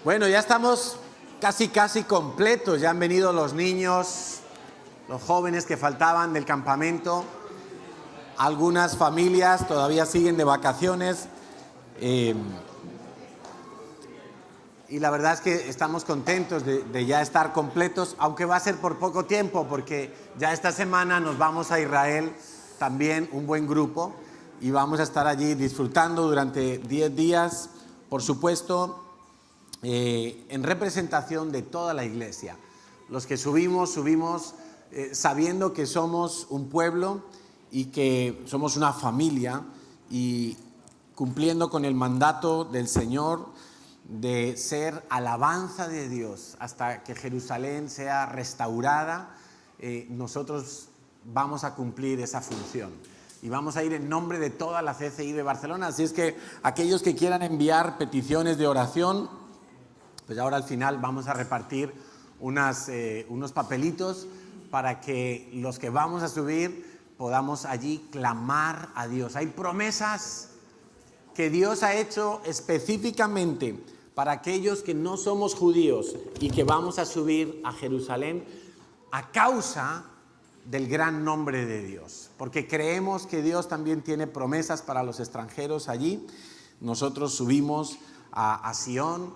Bueno, ya estamos casi completos. Ya han venido los niños, los jóvenes que faltaban del campamento. Algunas familias todavía siguen de vacaciones. Y la verdad es que estamos contentos de ya estar completos, aunque va a ser por poco tiempo, porque ya esta semana nos vamos a Israel, también un buen grupo, y vamos a estar allí disfrutando durante 10 días, por supuesto, en representación de toda la iglesia. Los que subimos sabiendo que somos un pueblo y que somos una familia, y cumpliendo con el mandato del Señor de ser alabanza de Dios hasta que Jerusalén sea restaurada. Nosotros vamos a cumplir esa función y vamos a ir en nombre de toda la CCI de Barcelona. Así es que aquellos que quieran enviar peticiones de oración, pues ahora al final vamos a repartir unos papelitos para que los que vamos a subir podamos allí clamar a Dios. Hay promesas que Dios ha hecho específicamente para aquellos que no somos judíos y que vamos a subir a Jerusalén a causa del gran nombre de Dios, porque creemos que Dios también tiene promesas para los extranjeros allí. Nosotros subimos a Sion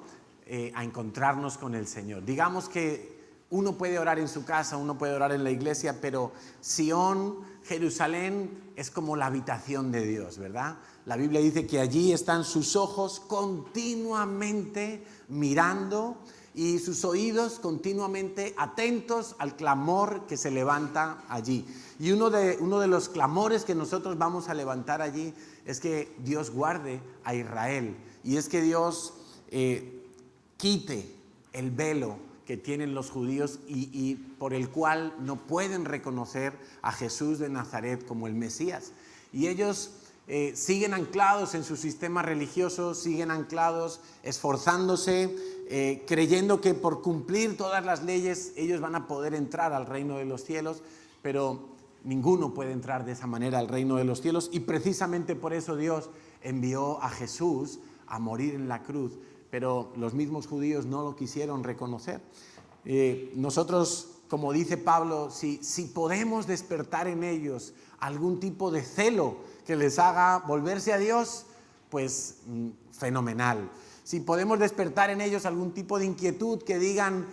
a encontrarnos con el Señor. Digamos que uno puede orar en su casa, uno puede orar en la iglesia, pero Sion, Jerusalén, es como la habitación de Dios, ¿verdad? La Biblia dice que allí están sus ojos continuamente mirando y sus oídos continuamente atentos al clamor que se levanta allí. Y uno de los clamores que nosotros vamos a levantar allí es que Dios guarde a Israel, y es que Dios quite el velo que tienen los judíos y por el cual no pueden reconocer a Jesús de Nazaret como el Mesías. Y ellos siguen anclados en su sistema religioso, siguen anclados, esforzándose, creyendo que por cumplir todas las leyes ellos van a poder entrar al reino de los cielos, pero ninguno puede entrar de esa manera al reino de los cielos, y precisamente por eso Dios envió a Jesús a morir en la cruz. Pero los mismos judíos no lo quisieron reconocer. Nosotros, como dice Pablo, si podemos despertar en ellos algún tipo de celo que les haga volverse a Dios, pues fenomenal. Si podemos despertar en ellos algún tipo de inquietud que digan,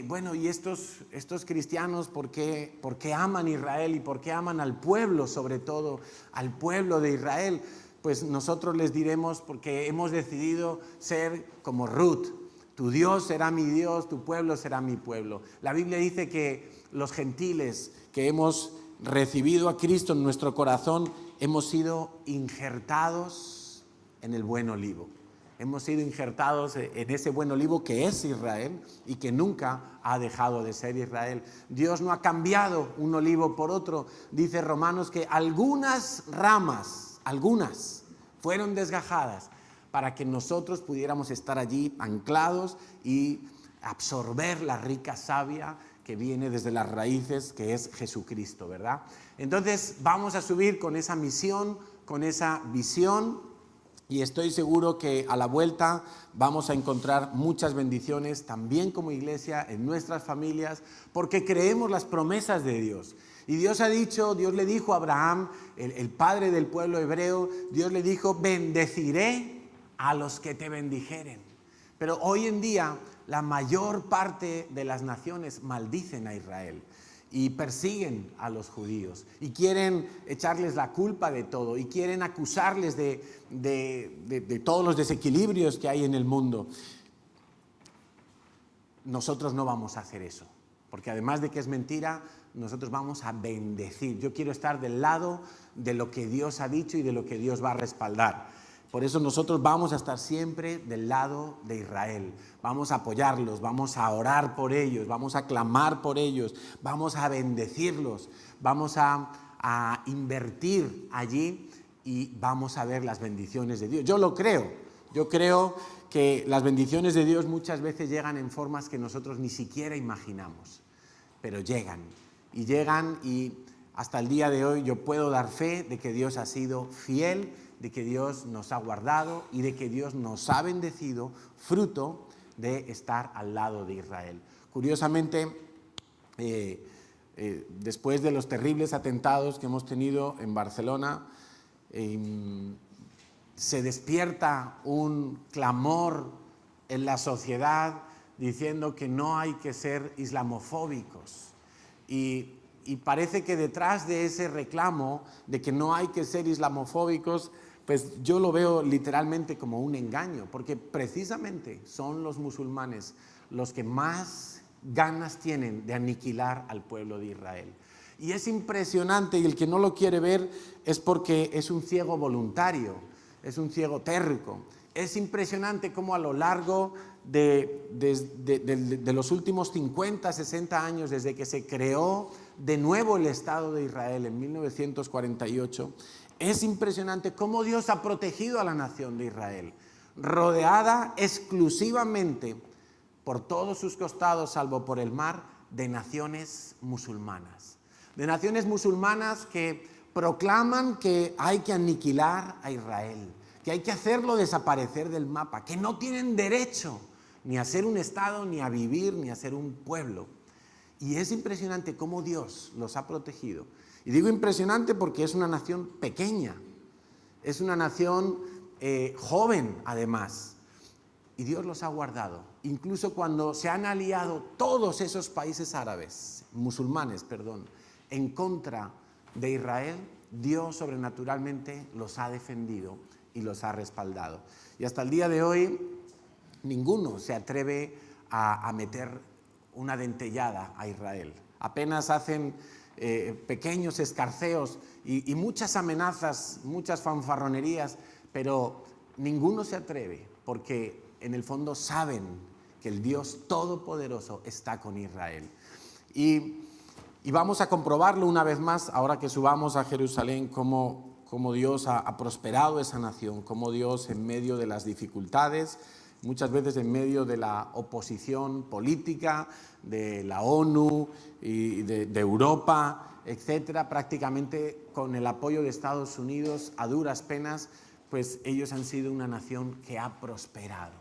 bueno, ¿y estos cristianos por qué aman Israel y por qué aman al pueblo, sobre todo al pueblo de Israel? Pues nosotros les diremos, porque hemos decidido ser como Ruth: tu Dios será mi Dios, tu pueblo será mi pueblo. La Biblia dice que los gentiles que hemos recibido a Cristo en nuestro corazón hemos sido injertados en el buen olivo. Hemos sido injertados en ese buen olivo que es Israel y que nunca ha dejado de ser Israel. Dios no ha cambiado un olivo por otro. Dice Romanos que algunas ramas, fueron desgajadas para que nosotros pudiéramos estar allí anclados y absorber la rica savia que viene desde las raíces, que es Jesucristo, ¿verdad? Entonces vamos a subir con esa misión, con esa visión, y estoy seguro que a la vuelta vamos a encontrar muchas bendiciones también como iglesia en nuestras familias, porque creemos las promesas de Dios. Y Dios le dijo a Abraham, el padre del pueblo hebreo, Dios le dijo: bendeciré a los que te bendijeren. Pero hoy en día la mayor parte de las naciones maldicen a Israel y persiguen a los judíos y quieren echarles la culpa de todo y quieren acusarles de todos los desequilibrios que hay en el mundo. Nosotros no vamos a hacer eso, porque además de que es mentira, nosotros vamos a bendecir. Yo quiero estar del lado de lo que Dios ha dicho y de lo que Dios va a respaldar. Por eso nosotros vamos a estar siempre del lado de Israel. Vamos a apoyarlos, vamos a orar por ellos, vamos a clamar por ellos, vamos a bendecirlos, vamos a invertir allí y vamos a ver las bendiciones de Dios. Yo lo creo. Yo creo que las bendiciones de Dios muchas veces llegan en formas que nosotros ni siquiera imaginamos, pero llegan y hasta el día de hoy yo puedo dar fe de que Dios ha sido fiel, de que Dios nos ha guardado y de que Dios nos ha bendecido fruto de estar al lado de Israel. Curiosamente, después de los terribles atentados que hemos tenido en Barcelona, se despierta un clamor en la sociedad diciendo que no hay que ser islamofóbicos. Y parece que detrás de ese reclamo de que no hay que ser islamofóbicos, pues yo lo veo literalmente como un engaño, porque precisamente son los musulmanes los que más ganas tienen de aniquilar al pueblo de Israel. Y es impresionante, y el que no lo quiere ver es porque es un ciego voluntario, es un ciego térrico. Es impresionante cómo a lo largo de los últimos 50, 60 años, desde que se creó de nuevo el Estado de Israel en 1948, es impresionante cómo Dios ha protegido a la nación de Israel, rodeada exclusivamente por todos sus costados, salvo por el mar, de naciones musulmanas. De naciones musulmanas que proclaman que hay que aniquilar a Israel, que hay que hacerlo desaparecer del mapa, que no tienen derecho ni a ser un Estado, ni a vivir, ni a ser un pueblo. Y es impresionante cómo Dios los ha protegido. Y digo impresionante porque es una nación pequeña, es una nación joven además. Y Dios los ha guardado. Incluso cuando se han aliado todos esos países árabes, musulmanes, en contra de Israel, Dios sobrenaturalmente los ha defendido y los ha respaldado. Y hasta el día de hoy, ninguno se atreve a meter una dentellada a Israel. Apenas hacen pequeños escarceos y muchas amenazas, muchas fanfarronerías, pero ninguno se atreve porque en el fondo saben que el Dios Todopoderoso está con Israel. Y vamos a comprobarlo una vez más, ahora que subamos a Jerusalén, cómo Dios ha prosperado esa nación, cómo Dios en medio de las dificultades, muchas veces en medio de la oposición política, de la ONU y de Europa, etcétera, prácticamente con el apoyo de Estados Unidos a duras penas, pues ellos han sido una nación que ha prosperado.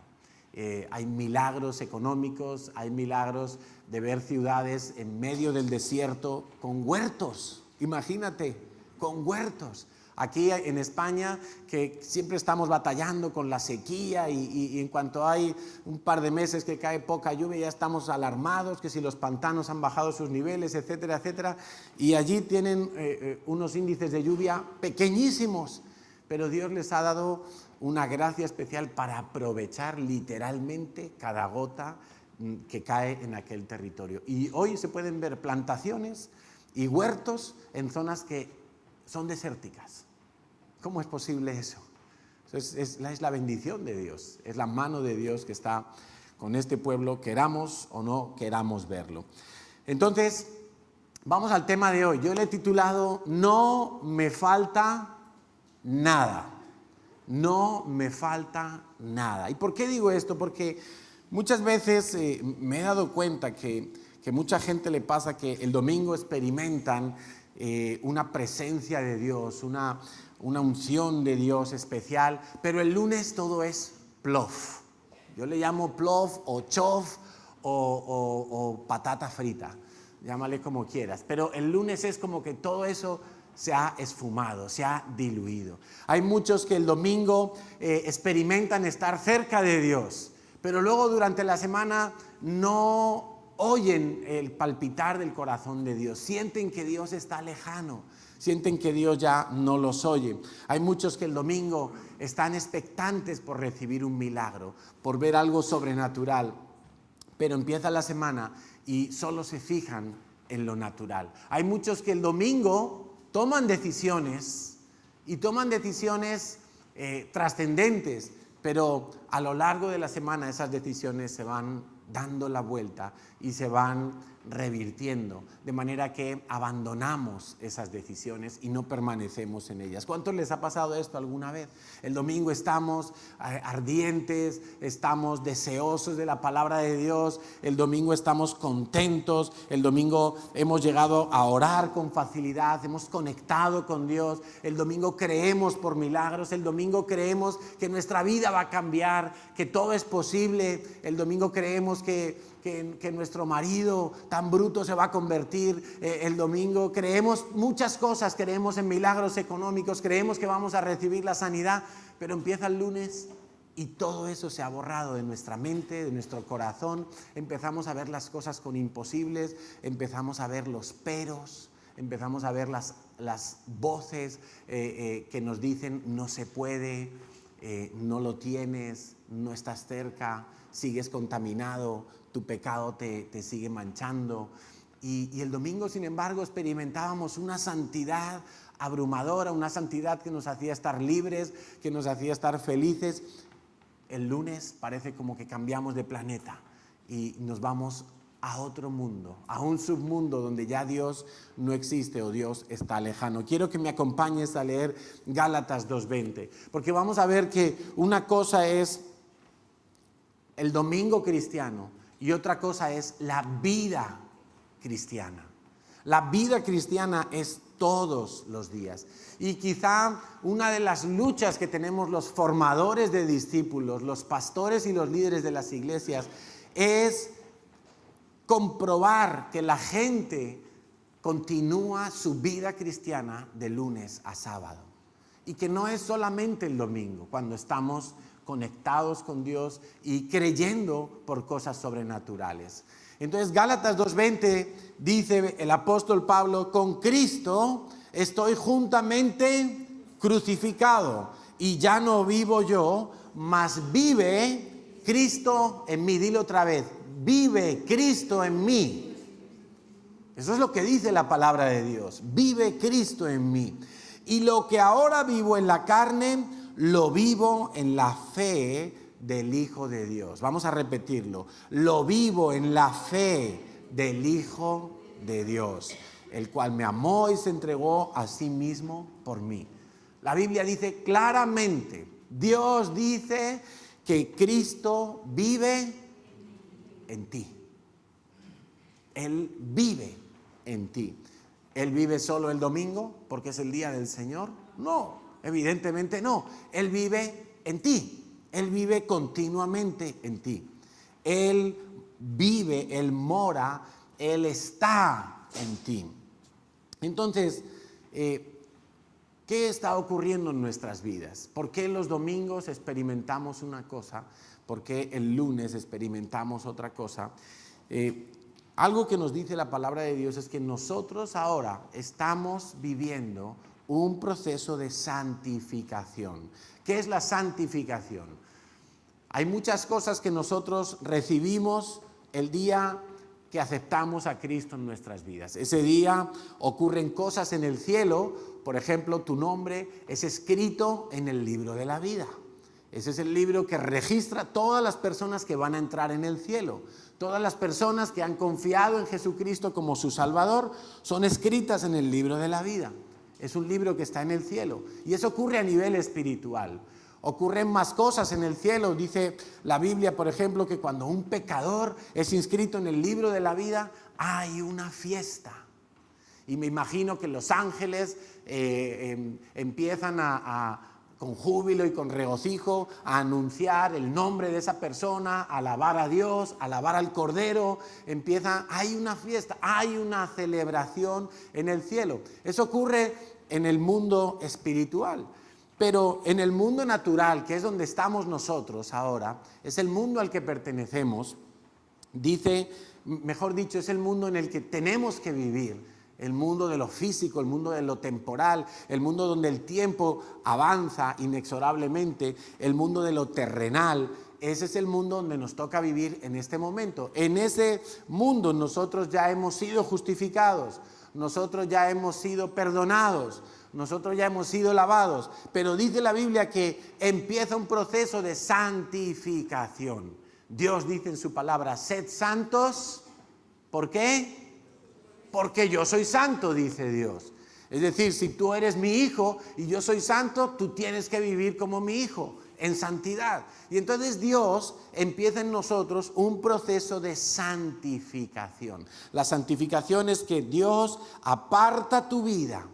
Hay milagros económicos, hay milagros de ver ciudades en medio del desierto con huertos, imagínate, con huertos. Aquí en España, que siempre estamos batallando con la sequía y en cuanto hay un par de meses que cae poca lluvia ya estamos alarmados, que si los pantanos han bajado sus niveles, etcétera, etcétera. Y allí tienen unos índices de lluvia pequeñísimos, pero Dios les ha dado una gracia especial para aprovechar literalmente cada gota que cae en aquel territorio. Y hoy se pueden ver plantaciones y huertos en zonas que son desérticas. ¿Cómo es posible eso? Es la bendición de Dios, es la mano de Dios que está con este pueblo, queramos o no queramos verlo. Entonces, vamos al tema de hoy. Yo le he titulado No me falta nada. No me falta nada. ¿Y por qué digo esto? Porque muchas veces me he dado cuenta que mucha gente le pasa que el domingo experimentan una presencia de Dios, una unción de Dios especial, pero el lunes todo es plof. Yo le llamo plof o chof o patata frita, llámale como quieras, pero el lunes es como que todo eso se ha esfumado, se ha diluido. Hay muchos que el domingo experimentan estar cerca de Dios, pero luego durante la semana no oyen el palpitar del corazón de Dios, sienten que Dios está lejano, sienten que Dios ya no los oye. Hay muchos que el domingo están expectantes por recibir un milagro, por ver algo sobrenatural, pero empieza la semana y solo se fijan en lo natural. Hay muchos que el domingo toman decisiones y toman decisiones trascendentes, pero a lo largo de la semana esas decisiones se van dando la vuelta y se van revirtiendo, de manera que abandonamos esas decisiones y no permanecemos en ellas. ¿Cuántos les ha pasado esto alguna vez? El domingo estamos ardientes, estamos deseosos de la palabra de Dios, el domingo estamos contentos, el domingo hemos llegado a orar con facilidad, hemos conectado con Dios, el domingo creemos por milagros, el domingo creemos que nuestra vida va a cambiar, que todo es posible, el domingo creemos que nuestro marido tan bruto se va a convertir, el domingo creemos muchas cosas, creemos en milagros económicos, creemos que vamos a recibir la sanidad, pero empieza el lunes y todo eso se ha borrado de nuestra mente, de nuestro corazón, empezamos a ver las cosas con imposibles, empezamos a ver los peros, empezamos a ver las voces que nos dicen no se puede, no lo tienes, no estás cerca, sigues contaminado, tu pecado te sigue manchando. Y el domingo, sin embargo, experimentábamos una santidad abrumadora, una santidad que nos hacía estar libres, que nos hacía estar felices. El lunes parece como que cambiamos de planeta y nos vamos a otro mundo, a un submundo donde ya Dios no existe o Dios está lejano. Quiero que me acompañes a leer Gálatas 2:20, porque vamos a ver que una cosa es el domingo cristiano y otra cosa es la vida cristiana. La vida cristiana es todos los días. Y quizá una de las luchas que tenemos los formadores de discípulos, los pastores y los líderes de las iglesias, es comprobar que la gente continúa su vida cristiana de lunes a sábado. Y que no es solamente el domingo, cuando estamos conectados con Dios y creyendo por cosas sobrenaturales. Entonces Gálatas 2:20 dice el apóstol Pablo: con Cristo estoy juntamente crucificado y ya no vivo yo, mas vive Cristo en mí. Dile otra vez: vive Cristo en mí. Eso es lo que dice la palabra de Dios: vive Cristo en mí. Y lo que ahora vivo en la carne, lo vivo en la fe del Hijo de Dios. Vamos a repetirlo. Lo vivo en la fe del Hijo de Dios, el cual me amó y se entregó a sí mismo por mí. La Biblia dice claramente, Dios dice que Cristo vive en ti. Él vive en ti. ¿Él vive solo el domingo porque es el día del Señor? No, evidentemente no. Él vive en ti. Él vive continuamente en ti. Él vive, Él mora, Él está en ti. Entonces, ¿qué está ocurriendo en nuestras vidas? ¿Por qué los domingos experimentamos una cosa? ¿Por qué el lunes experimentamos otra cosa? Algo que nos dice la palabra de Dios es que nosotros ahora estamos viviendo un proceso de santificación. ¿Qué es la santificación? Hay muchas cosas que nosotros recibimos el día que aceptamos a Cristo en nuestras vidas. Ese día ocurren cosas en el cielo. Por ejemplo, tu nombre es escrito en el libro de la vida. Ese es el libro que registra todas las personas que van a entrar en el cielo. Todas las personas que han confiado en Jesucristo como su Salvador son escritas en el libro de la vida. Es un libro que está en el cielo. Y eso ocurre a nivel espiritual. Ocurren más cosas en el cielo. Dice la Biblia, por ejemplo, que cuando un pecador es inscrito en el libro de la vida, hay una fiesta. Y me imagino que los ángeles empiezan con júbilo y con regocijo a anunciar el nombre de esa persona, a alabar a Dios, a alabar al Cordero. Hay una fiesta, hay una celebración en el cielo. Eso ocurre en el mundo espiritual. Pero en el mundo natural, que es donde estamos nosotros ahora, es el mundo al que pertenecemos, es el mundo en el que tenemos que vivir, el mundo de lo físico, el mundo de lo temporal, el mundo donde el tiempo avanza inexorablemente, el mundo de lo terrenal. Ese es el mundo donde nos toca vivir en este momento. En ese mundo nosotros ya hemos sido justificados, nosotros ya hemos sido perdonados, nosotros ya hemos sido lavados, pero dice la Biblia que empieza un proceso de santificación. Dios dice en su palabra: sed santos. ¿Por qué? Porque yo soy santo, dice Dios. Es decir, si tú eres mi hijo y yo soy santo, tú tienes que vivir como mi hijo, en santidad. Y entonces Dios empieza en nosotros un proceso de santificación. La santificación es que Dios aparta tu vida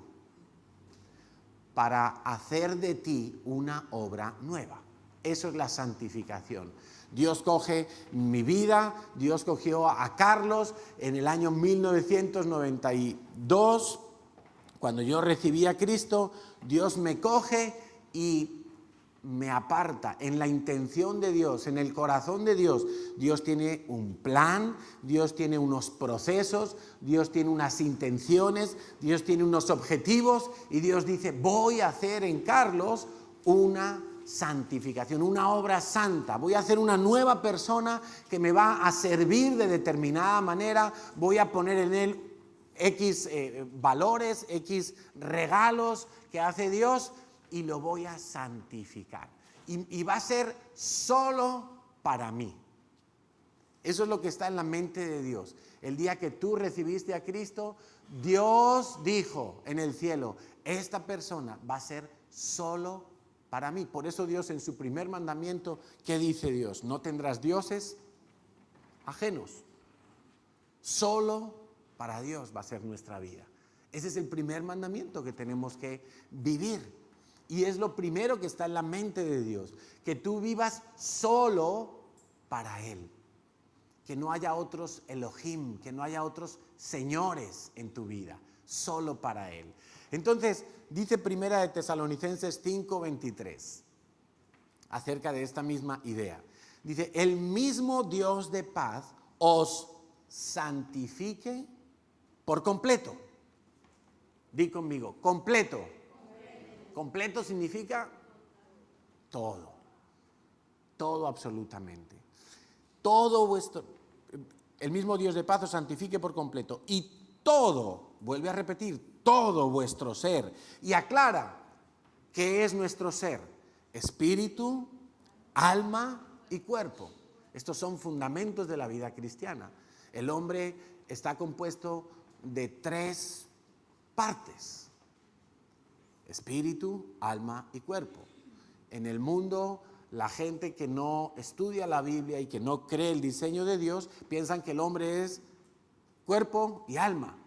para hacer de ti una obra nueva. Eso es la santificación. Dios coge mi vida, Dios cogió a Carlos en el año 1992, cuando yo recibí a Cristo. Dios me coge y me aparta en la intención de Dios, en el corazón de Dios. Dios tiene un plan, Dios tiene unos procesos, Dios tiene unas intenciones, Dios tiene unos objetivos y Dios dice, voy a hacer en Carlos una santificación, una obra santa. Voy a hacer una nueva persona que me va a servir de determinada manera. Voy a poner en él X valores, X regalos que hace Dios y lo voy a santificar. Y va a ser solo para mí. Eso es lo que está en la mente de Dios. El día que tú recibiste a Cristo, Dios dijo en el cielo, esta persona va a ser solo para mí. Por eso Dios en su primer mandamiento, ¿qué dice Dios? No tendrás dioses ajenos. Solo para Dios va a ser nuestra vida. Ese es el primer mandamiento que tenemos que vivir. Y es lo primero que está en la mente de Dios. Que tú vivas solo para Él. Que no haya otros Elohim, que no haya otros señores en tu vida. Solo para Él. Entonces, dice Primera de Tesalonicenses 5:23, acerca de esta misma idea. Dice, el mismo Dios de paz os santifique por completo. Di conmigo, completo. Completo significa todo. Todo absolutamente. Todo vuestro, el mismo Dios de paz os santifique por completo. Y todo, vuelve a repetir, todo vuestro ser. Y aclara, ¿qué es nuestro ser? Espíritu, alma y cuerpo. Estos son fundamentos de la vida cristiana. El hombre está compuesto de 3 partes: espíritu, alma y cuerpo. En el mundo, la gente que no estudia la Biblia y que no cree el diseño de Dios, piensan que el hombre es cuerpo y alma.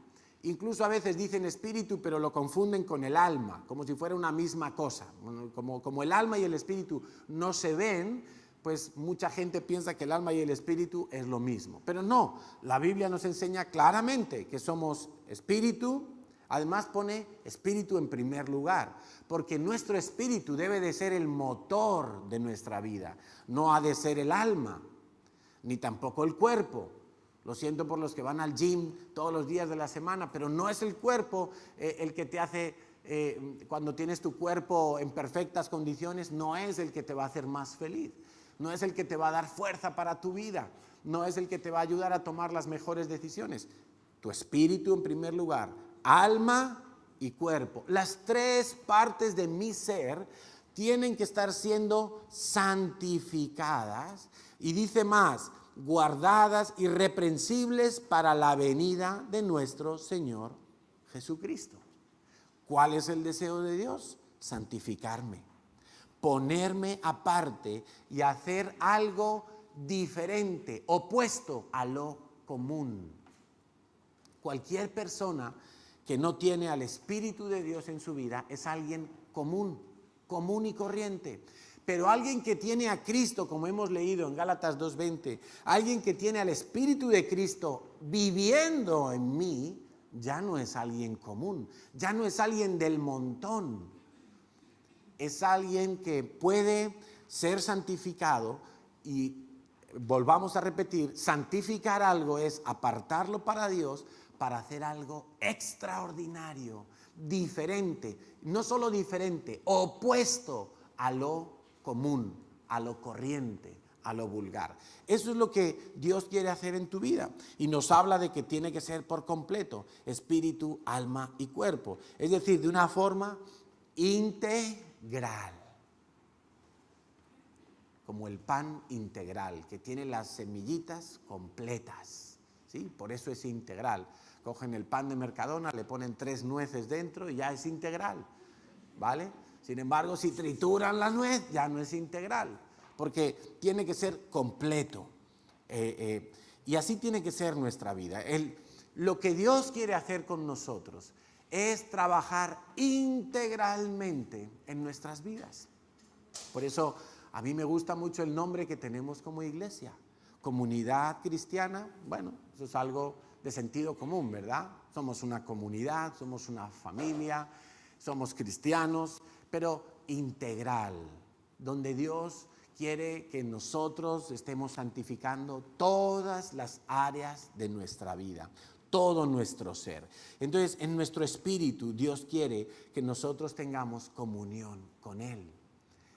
Incluso a veces dicen espíritu, pero lo confunden con el alma, como si fuera una misma cosa. Como el alma y el espíritu no se ven, pues mucha gente piensa que el alma y el espíritu es lo mismo. Pero no, la Biblia nos enseña claramente que somos espíritu. Además pone espíritu en primer lugar, porque nuestro espíritu debe de ser el motor de nuestra vida. No ha de ser el alma, ni tampoco el cuerpo. Lo siento por los que van al gym todos los días de la semana, pero no es el cuerpo el que te hace, cuando tienes tu cuerpo en perfectas condiciones, no es el que te va a hacer más feliz. No es el que te va a dar fuerza para tu vida. No es el que te va a ayudar a tomar las mejores decisiones. Tu espíritu en primer lugar, alma y cuerpo. Las 3 partes de mi ser tienen que estar siendo santificadas. Y dice más, guardadas irreprensibles para la venida de nuestro Señor Jesucristo. ¿Cuál es el deseo de Dios? Santificarme, ponerme aparte y hacer algo diferente, opuesto a lo común. Cualquier persona que no tiene al Espíritu de Dios en su vida es alguien común y corriente. Pero alguien que tiene a Cristo, como hemos leído en Gálatas 2:20, alguien que tiene al Espíritu de Cristo viviendo en mí, ya no es alguien común, ya no es alguien del montón. Es alguien que puede ser santificado y, volvamos a repetir, santificar algo es apartarlo para Dios, para hacer algo extraordinario, diferente, no solo diferente, opuesto a lo común, a lo corriente, a lo vulgar. Eso es lo que Dios quiere hacer en tu vida y nos habla de que tiene que ser por completo, espíritu, alma y cuerpo, es decir, de una forma integral, como el pan integral que tiene las semillitas completas. ¿sí? Por eso es integral. Cogen el pan de Mercadona, le ponen 3 nueces dentro y ya es integral, ¿vale? Sin embargo, si trituran la nuez, ya no es integral, porque tiene que ser completo. Y así tiene que ser nuestra vida. Lo que Dios quiere hacer con nosotros es trabajar integralmente en nuestras vidas. Por eso a mí me gusta mucho el nombre que tenemos como iglesia. Comunidad cristiana, bueno, eso es algo de sentido común, ¿verdad? Somos una comunidad, somos una familia, somos cristianos, pero integral, donde Dios quiere que nosotros estemos santificando todas las áreas de nuestra vida, todo nuestro ser. Entonces, en nuestro espíritu, Dios quiere que nosotros tengamos comunión con Él.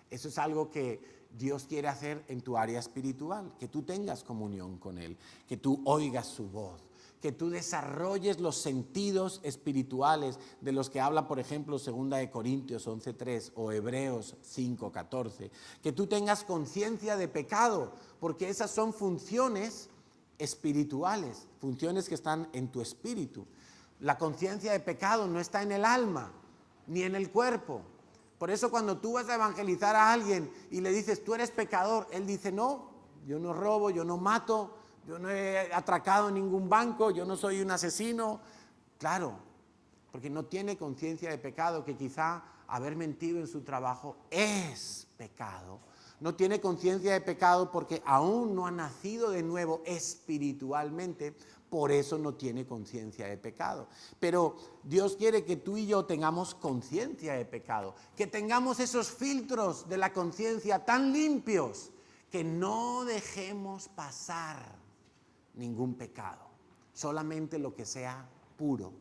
Eso es algo que Dios quiere hacer en tu área espiritual, que tú tengas comunión con Él, que tú oigas su voz, que tú desarrolles los sentidos espirituales de los que habla, por ejemplo, 2 Corintios 11:3 o Hebreos 5:14, que tú tengas conciencia de pecado, porque esas son funciones espirituales, funciones que están en tu espíritu. La conciencia de pecado no está en el alma, ni en el cuerpo. Por eso cuando tú vas a evangelizar a alguien y le dices, tú eres pecador, él dice, no, yo no robo, yo no mato, yo no he atracado en ningún banco, yo no soy un asesino. Claro, porque no tiene conciencia de pecado, que quizá haber mentido en su trabajo es pecado. No tiene conciencia de pecado porque aún no ha nacido de nuevo espiritualmente, por eso no tiene conciencia de pecado. Pero Dios quiere que tú y yo tengamos conciencia de pecado, que tengamos esos filtros de la conciencia tan limpios que no dejemos pasar ningún pecado, solamente lo que sea puro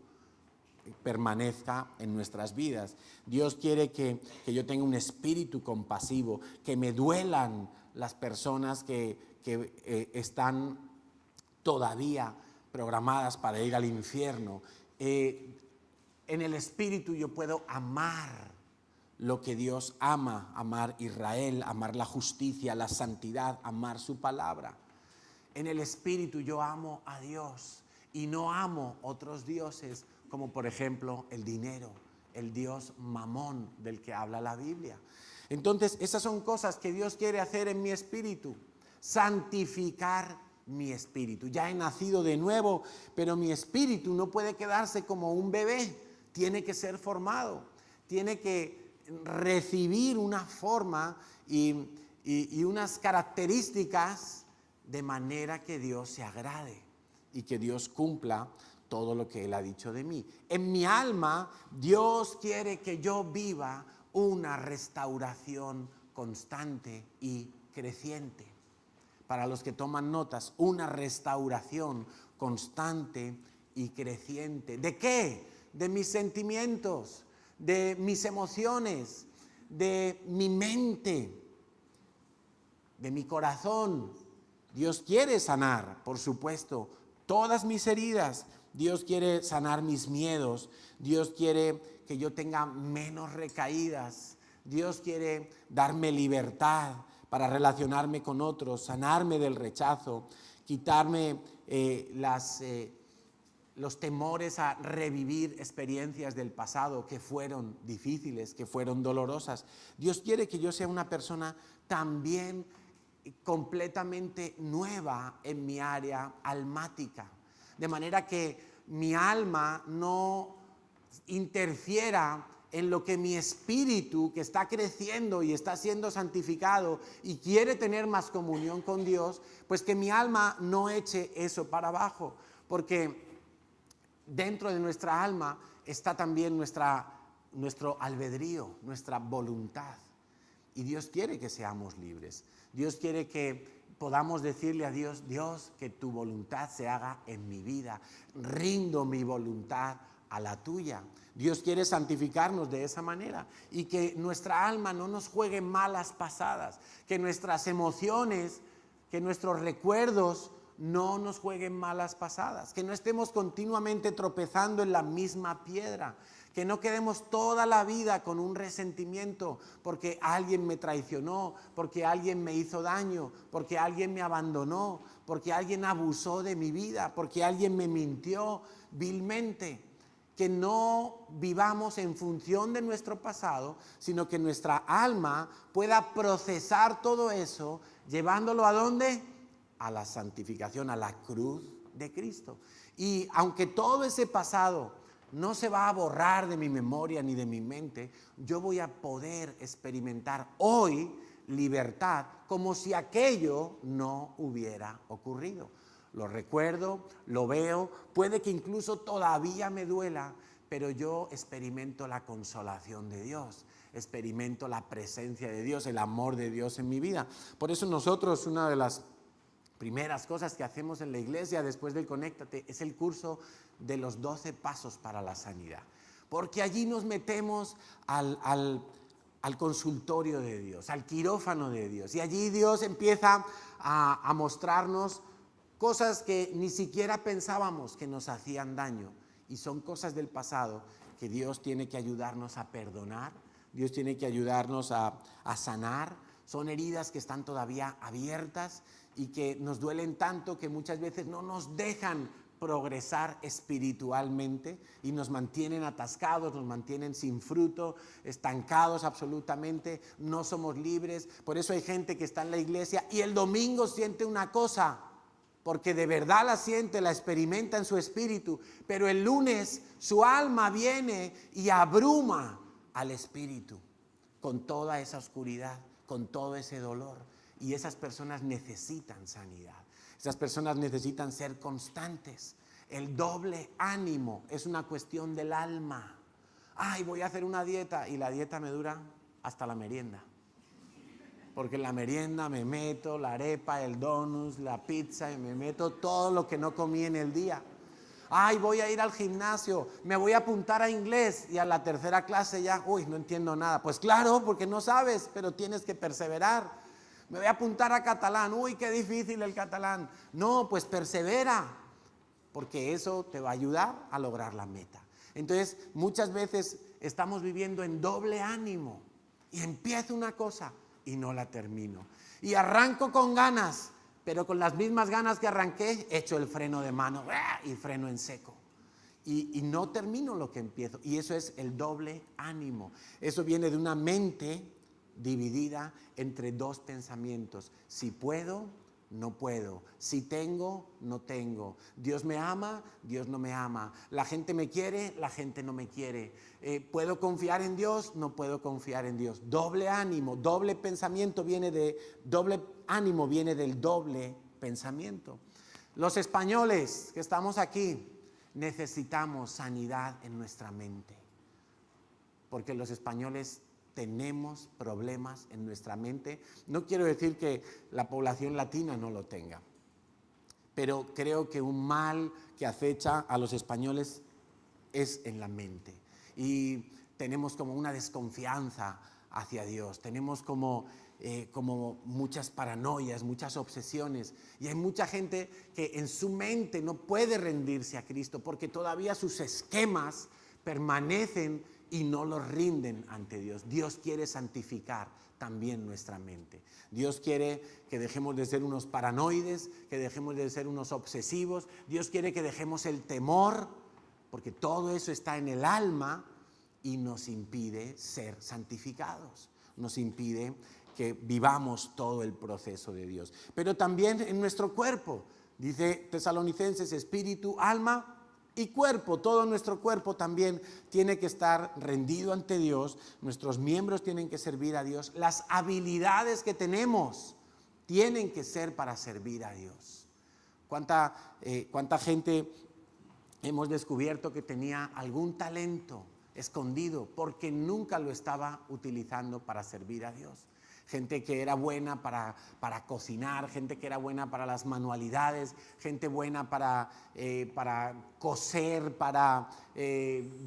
permanezca en nuestras vidas. Dios quiere que yo tenga un espíritu compasivo, que me duelan las personas que están todavía programadas para ir al infierno. En el espíritu yo puedo amar lo que Dios ama, amar Israel, amar la justicia, la santidad, amar su palabra. En el espíritu yo amo a Dios y no amo otros dioses, como por ejemplo el dinero, el dios Mamón del que habla la Biblia. Entonces, esas son cosas que Dios quiere hacer en mi espíritu, santificar mi espíritu. Ya he nacido de nuevo, pero mi espíritu no puede quedarse como un bebé, tiene que ser formado, tiene que recibir una forma y unas características de manera que Dios se agrade y que Dios cumpla todo lo que Él ha dicho de mí. En mi alma, Dios quiere que yo viva una restauración constante y creciente. Para los que toman notas, una restauración constante y creciente. ¿De qué? De mis sentimientos, de mis emociones, de mi mente, de mi corazón. Dios quiere sanar, por supuesto, todas mis heridas. Dios quiere sanar mis miedos. Dios quiere que yo tenga menos recaídas. Dios quiere darme libertad para relacionarme con otros, sanarme del rechazo, quitarme los temores a revivir experiencias del pasado que fueron difíciles, que fueron dolorosas. Dios quiere que yo sea una persona también completamente nueva en mi área almática, de manera que mi alma no interfiera en lo que mi espíritu, que está creciendo y está siendo santificado y quiere tener más comunión con Dios, pues que mi alma no eche eso para abajo, porque dentro de nuestra alma está también nuestro albedrío, nuestra voluntad. Y Dios quiere que seamos libres. Dios quiere que podamos decirle a Dios, Dios, que tu voluntad se haga en mi vida. Rindo mi voluntad a la tuya. Dios quiere santificarnos de esa manera y que nuestra alma no nos juegue malas pasadas, que nuestras emociones, que nuestros recuerdos no nos jueguen malas pasadas, que no estemos continuamente tropezando en la misma piedra, que no quedemos toda la vida con un resentimiento porque alguien me traicionó, porque alguien me hizo daño, porque alguien me abandonó, porque alguien abusó de mi vida, porque alguien me mintió vilmente. Que no vivamos en función de nuestro pasado, sino que nuestra alma pueda procesar todo eso, llevándolo ¿a dónde? A la santificación, a la cruz de Cristo. Y aunque todo ese pasado no se va a borrar de mi memoria ni de mi mente, yo voy a poder experimentar hoy libertad como si aquello no hubiera ocurrido. Lo recuerdo, lo veo, puede que incluso todavía me duela, pero yo experimento la consolación de Dios, experimento la presencia de Dios, el amor de Dios en mi vida. Por eso nosotros, una de las primeras cosas que hacemos en la iglesia después del Conéctate es el curso de los 12 pasos para la sanidad. Porque allí nos metemos al consultorio de Dios, al quirófano de Dios. Y allí Dios empieza a mostrarnos cosas que ni siquiera pensábamos que nos hacían daño. Y son cosas del pasado que Dios tiene que ayudarnos a perdonar, Dios tiene que ayudarnos a sanar. Son heridas que están todavía abiertas y que nos duelen tanto que muchas veces no nos dejan progresar espiritualmente y nos mantienen atascados, nos mantienen sin fruto, estancados absolutamente, no somos libres. Por eso hay gente que está en la iglesia y el domingo siente una cosa, porque de verdad la siente, la experimenta en su espíritu, pero el lunes su alma viene y abruma al espíritu con toda esa oscuridad, con todo ese dolor. Y esas personas necesitan sanidad. Esas personas necesitan ser constantes. El doble ánimo es una cuestión del alma. Ay, voy a hacer una dieta y la dieta me dura hasta la merienda. Porque en la merienda me meto la arepa, el donut, la pizza y me meto todo lo que no comí en el día. Ay, voy a ir al gimnasio, me voy a apuntar a inglés y a la tercera clase ya, no entiendo nada. Pues claro, porque no sabes, pero tienes que perseverar. Me voy a apuntar a catalán, qué difícil el catalán. No, pues persevera, porque eso te va a ayudar a lograr la meta. Entonces, muchas veces estamos viviendo en doble ánimo y empiezo una cosa y no la termino. Y arranco con ganas, pero con las mismas ganas que arranqué, echo el freno de mano y freno en seco. Y no termino lo que empiezo. Y eso es el doble ánimo. Eso viene de una mente dividida entre dos pensamientos. Si puedo, no puedo. Si tengo, no tengo. Dios me ama, Dios no me ama. La gente me quiere, la gente no me quiere. ¿Puedo confiar en Dios? No puedo confiar en Dios. Doble ánimo, doble pensamiento doble ánimo viene del doble pensamiento. Los españoles que estamos aquí necesitamos sanidad en nuestra mente. Porque los españoles tenemos problemas en nuestra mente. No quiero decir que la población latina no lo tenga, pero creo que un mal que acecha a los españoles es en la mente. Y tenemos como una desconfianza hacia Dios, tenemos como muchas paranoias, muchas obsesiones. Y hay mucha gente que en su mente no puede rendirse a Cristo porque todavía sus esquemas permanecen y no los rinden ante Dios. Dios quiere santificar también nuestra mente. Dios quiere que dejemos de ser unos paranoides, que dejemos de ser unos obsesivos. Dios quiere que dejemos el temor, porque todo eso está en el alma y nos impide ser santificados. Nos impide que vivamos todo el proceso de Dios. Pero también en nuestro cuerpo, dice Tesalonicenses, espíritu, alma y cuerpo, todo nuestro cuerpo también tiene que estar rendido ante Dios, nuestros miembros tienen que servir a Dios, las habilidades que tenemos tienen que ser para servir a Dios. ¿Cuánta gente hemos descubierto que tenía algún talento escondido porque nunca lo estaba utilizando para servir a Dios? Gente que era buena para cocinar, gente que era buena para las manualidades, gente buena para coser, para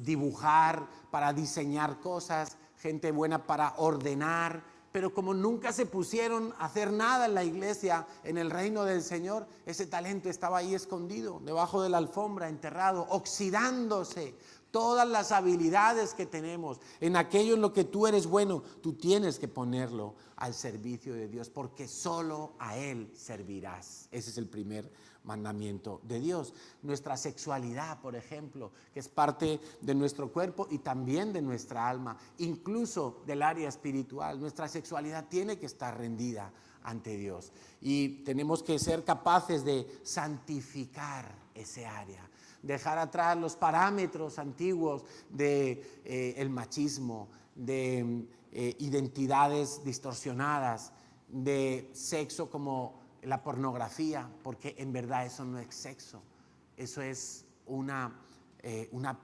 dibujar, para diseñar cosas, gente buena para ordenar, pero como nunca se pusieron a hacer nada en la iglesia, en el reino del Señor, ese talento estaba ahí escondido, debajo de la alfombra, enterrado, oxidándose. Todas las habilidades que tenemos, en aquello en lo que tú eres bueno, tú tienes que ponerlo al servicio de Dios, porque solo a Él servirás. Ese es el primer mandamiento de Dios. Nuestra sexualidad, por ejemplo, que es parte de nuestro cuerpo y también de nuestra alma, incluso del área espiritual. Nuestra sexualidad tiene que estar rendida ante Dios y tenemos que ser capaces de santificar ese área. Dejar atrás los parámetros antiguos de el machismo, de identidades distorsionadas, de sexo como la pornografía, porque en verdad eso no es sexo, eso es una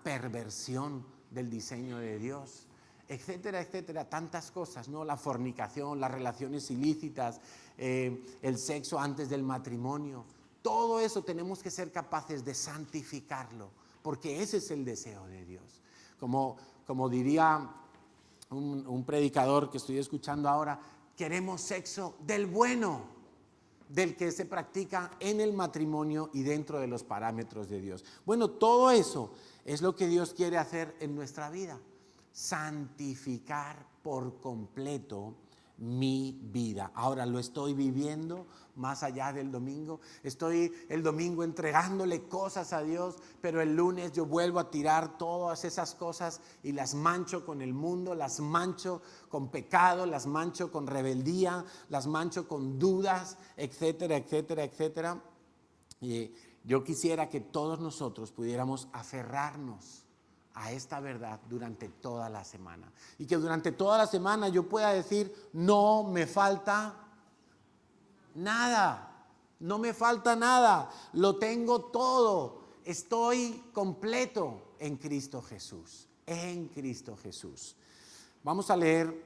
perversión del diseño de Dios, etcétera, etcétera, tantas cosas, ¿no? La fornicación, las relaciones ilícitas, el sexo antes del matrimonio. Todo eso tenemos que ser capaces de santificarlo, porque ese es el deseo de Dios. Como diría un predicador que estoy escuchando ahora, queremos sexo del bueno, del que se practica en el matrimonio y dentro de los parámetros de Dios. Bueno, todo eso es lo que Dios quiere hacer en nuestra vida, santificar por completo mi vida. Ahora lo estoy viviendo más allá del domingo. Estoy el domingo entregándole cosas a Dios, pero el lunes yo vuelvo a tirar todas esas cosas y las mancho con el mundo, las mancho con pecado, las mancho con rebeldía, las mancho con dudas, etcétera, etcétera, etcétera. Y yo quisiera que todos nosotros pudiéramos aferrarnos a esta verdad durante toda la semana. Y que durante toda la semana yo pueda decir, no me falta nada, no me falta nada, lo tengo todo, estoy completo en Cristo Jesús, en Cristo Jesús. Vamos a leer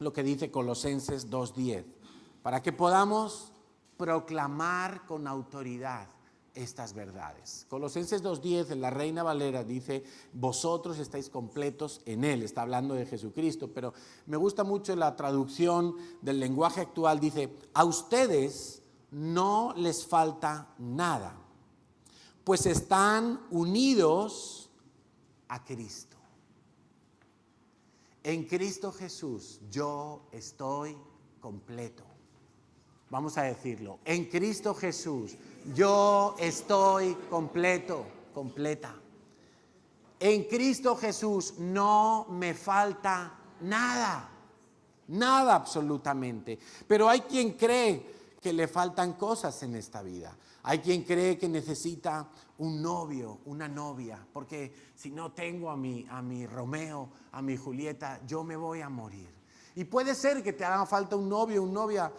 lo que dice Colosenses 2:10, para que podamos proclamar con autoridad estas verdades. Colosenses 2:10 en la Reina Valera dice, vosotros estáis completos en Él. Está hablando de Jesucristo, pero me gusta mucho la traducción del lenguaje actual. Dice, a ustedes no les falta nada, pues están unidos a Cristo. En Cristo Jesús yo estoy completo. Vamos a decirlo, en Cristo Jesús yo estoy completo, completa. En Cristo Jesús no me falta nada, nada absolutamente. Pero hay quien cree que le faltan cosas en esta vida. Hay quien cree que necesita un novio, una novia, porque si no tengo a mi Romeo, a mi Julieta, yo me voy a morir. Y puede ser que te haga falta un novio, una novia,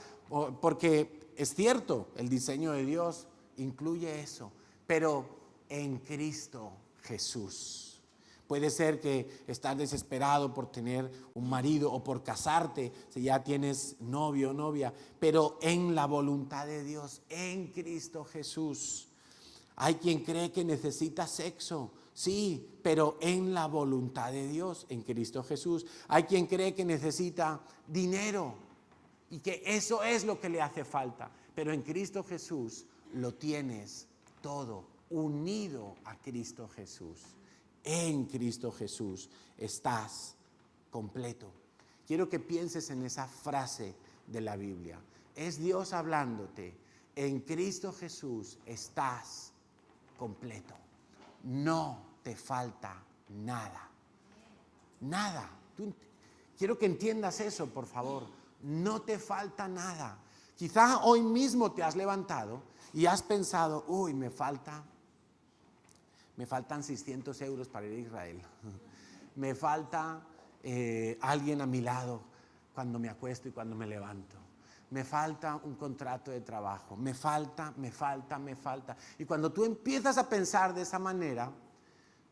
porque es cierto, el diseño de Dios incluye eso, pero en Cristo Jesús. Puede ser que estás desesperado por tener un marido o por casarte, si ya tienes novio o novia, pero en la voluntad de Dios, en Cristo Jesús. Hay quien cree que necesita sexo, sí, pero en la voluntad de Dios, en Cristo Jesús. Hay quien cree que necesita dinero y que eso es lo que le hace falta, pero en Cristo Jesús lo tienes todo, unido a Cristo Jesús. En Cristo Jesús estás completo. Quiero que pienses en esa frase de la Biblia. Es Dios hablándote. En Cristo Jesús estás completo. No te falta nada. Nada. Quiero que entiendas eso, por favor. No te falta nada. Quizá hoy mismo te has levantado y has pensado, uy, me faltan 600 euros para ir a Israel. Me falta alguien a mi lado cuando me acuesto y cuando me levanto. Me falta un contrato de trabajo. Me falta. Y cuando tú empiezas a pensar de esa manera,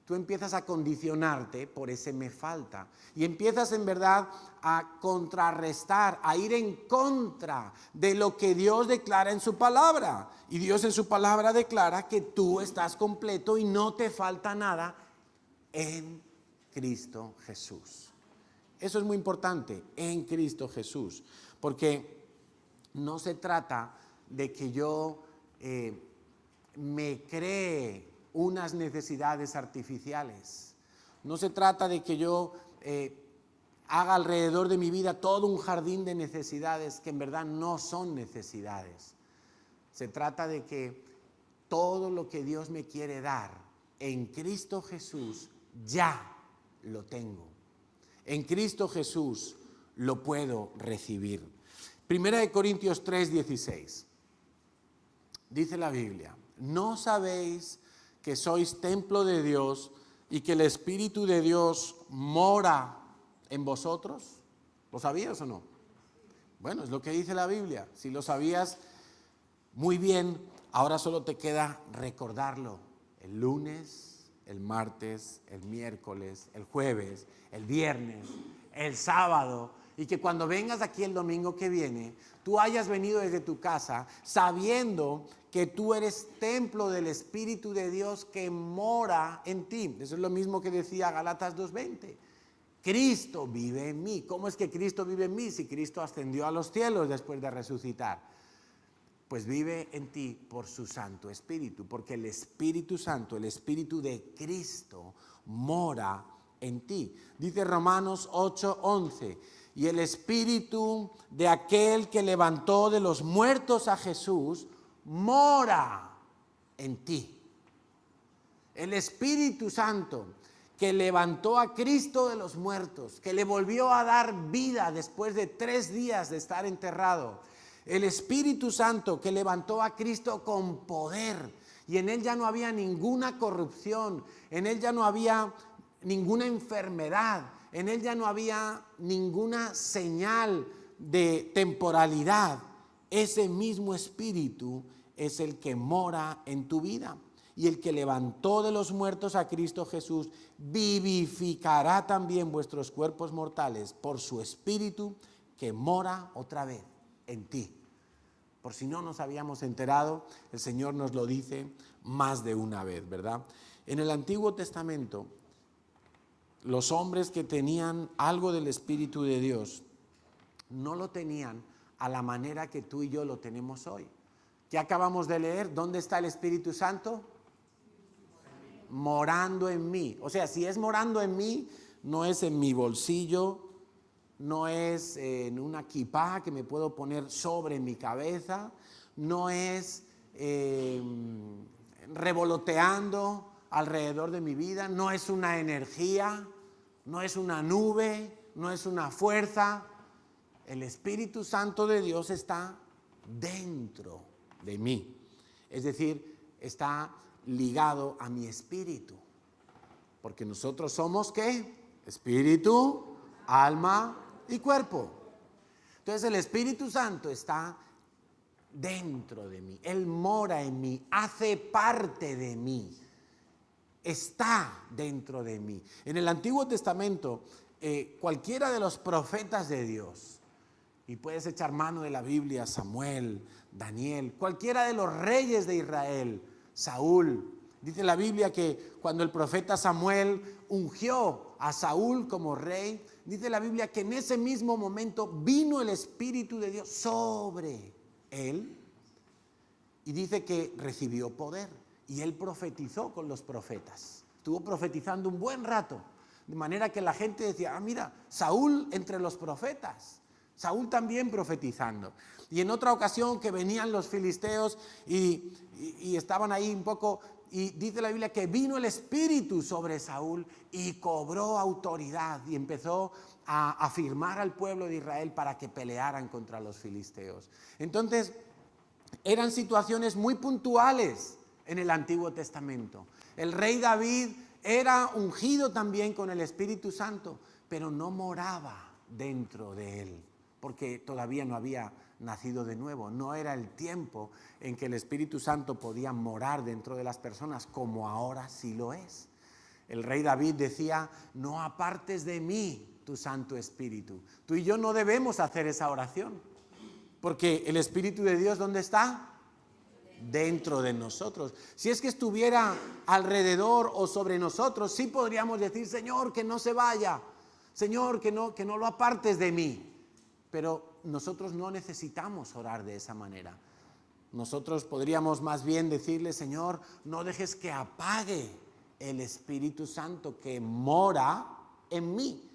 tú empiezas a condicionarte por ese me falta. Y empiezas en verdad a contrarrestar, a ir en contra de lo que Dios declara en su palabra. Y Dios en su palabra declara que tú estás completo y no te falta nada en Cristo Jesús. Eso es muy importante, en Cristo Jesús. Porque no se trata de que yo me cree unas necesidades artificiales. No se trata de que yo haga alrededor de mi vida todo un jardín de necesidades que en verdad no son necesidades. Se trata de que todo lo que Dios me quiere dar en Cristo Jesús ya lo tengo. En Cristo Jesús lo puedo recibir. Primera de Corintios 3:16. Dice la Biblia: ¿no sabéis que sois templo de Dios y que el Espíritu de Dios mora en vosotros? ¿Lo sabías o no? Bueno, es lo que dice la Biblia. Si lo sabías, muy bien, ahora solo te queda recordarlo. El lunes, el martes, el miércoles, el jueves, el viernes, el sábado, y que cuando vengas aquí el domingo que viene, tú hayas venido desde tu casa sabiendo que tú eres templo del Espíritu de Dios que mora en ti. Eso es lo mismo que decía Gálatas 2:20. Cristo vive en mí. ¿Cómo es que Cristo vive en mí si Cristo ascendió a los cielos después de resucitar? Pues vive en ti por su Santo Espíritu, porque el Espíritu Santo, el Espíritu de Cristo, mora en ti. Dice Romanos 8:11, y el Espíritu de aquel que levantó de los muertos a Jesús mora en ti. El Espíritu Santo que levantó a Cristo de los muertos, que le volvió a dar vida después de 3 días de estar enterrado. El Espíritu Santo que levantó a Cristo con poder, y en él ya no había ninguna corrupción, en él ya no había ninguna enfermedad, en él ya no había ninguna señal de temporalidad. Ese mismo Espíritu es el que mora en tu vida. Y el que levantó de los muertos a Cristo Jesús vivificará también vuestros cuerpos mortales por su Espíritu que mora otra vez en ti. Por si no nos habíamos enterado, el Señor nos lo dice más de una vez, ¿verdad? En el Antiguo Testamento, los hombres que tenían algo del Espíritu de Dios no lo tenían a la manera que tú y yo lo tenemos hoy. ¿Qué acabamos de leer? ¿Dónde está el Espíritu Santo? Morando en mí. O sea, si es morando en mí, no es en mi bolsillo, no es en una kipá que me puedo poner sobre mi cabeza, no es revoloteando alrededor de mi vida, no es una energía, no es una nube, no es una fuerza. El Espíritu Santo de Dios está dentro de mí. Es decir, está ligado a mi espíritu. Porque nosotros somos, ¿qué? Espíritu, alma y cuerpo. Entonces el Espíritu Santo está dentro de mí. Él mora en mí, hace parte de mí. Está dentro de mí. En el Antiguo Testamento, cualquiera de los profetas de Dios, y puedes echar mano de la Biblia, Samuel, Daniel, cualquiera de los reyes de Israel, Saúl. Dice la Biblia que cuando el profeta Samuel ungió a Saúl como rey, dice la Biblia que en ese mismo momento vino el Espíritu de Dios sobre él y dice que recibió poder y él profetizó con los profetas. Estuvo profetizando un buen rato, de manera que la gente decía, mira, Saúl entre los profetas. Saúl también profetizando. Y en otra ocasión que venían los filisteos y estaban ahí un poco, y dice la Biblia que vino el Espíritu sobre Saúl y cobró autoridad y empezó a afirmar al pueblo de Israel para que pelearan contra los filisteos. Entonces, eran situaciones muy puntuales en el Antiguo Testamento. El rey David era ungido también con el Espíritu Santo, pero no moraba dentro de él, porque todavía no había nacido de nuevo. No era el tiempo en que el Espíritu Santo podía morar dentro de las personas como ahora sí lo es. El rey David decía, no apartes de mí tu Santo Espíritu. Tú y yo no debemos hacer esa oración, porque el Espíritu de Dios, ¿dónde está? Dentro de nosotros. Si es que estuviera alrededor o sobre nosotros, sí podríamos decir, Señor, que no se vaya. Señor, que no lo apartes de mí. Pero nosotros no necesitamos orar de esa manera. Nosotros podríamos más bien decirle, Señor, no dejes que apague el Espíritu Santo que mora en mí.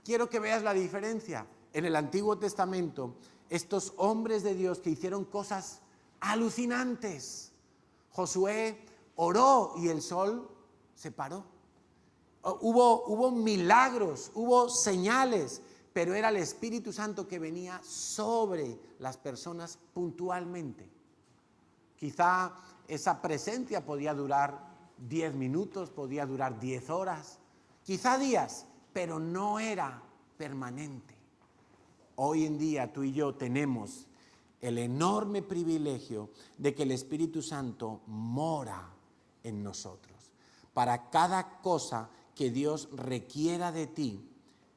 Quiero que veas la diferencia. En el Antiguo Testamento, estos hombres de Dios que hicieron cosas alucinantes. Josué oró y el sol se paró. Hubo milagros, hubo señales, pero era el Espíritu Santo que venía sobre las personas puntualmente. Quizá esa presencia podía durar 10 minutos, podía durar 10 horas, quizá días, pero no era permanente. Hoy en día tú y yo tenemos el enorme privilegio de que el Espíritu Santo mora en nosotros. Para cada cosa que Dios requiera de ti,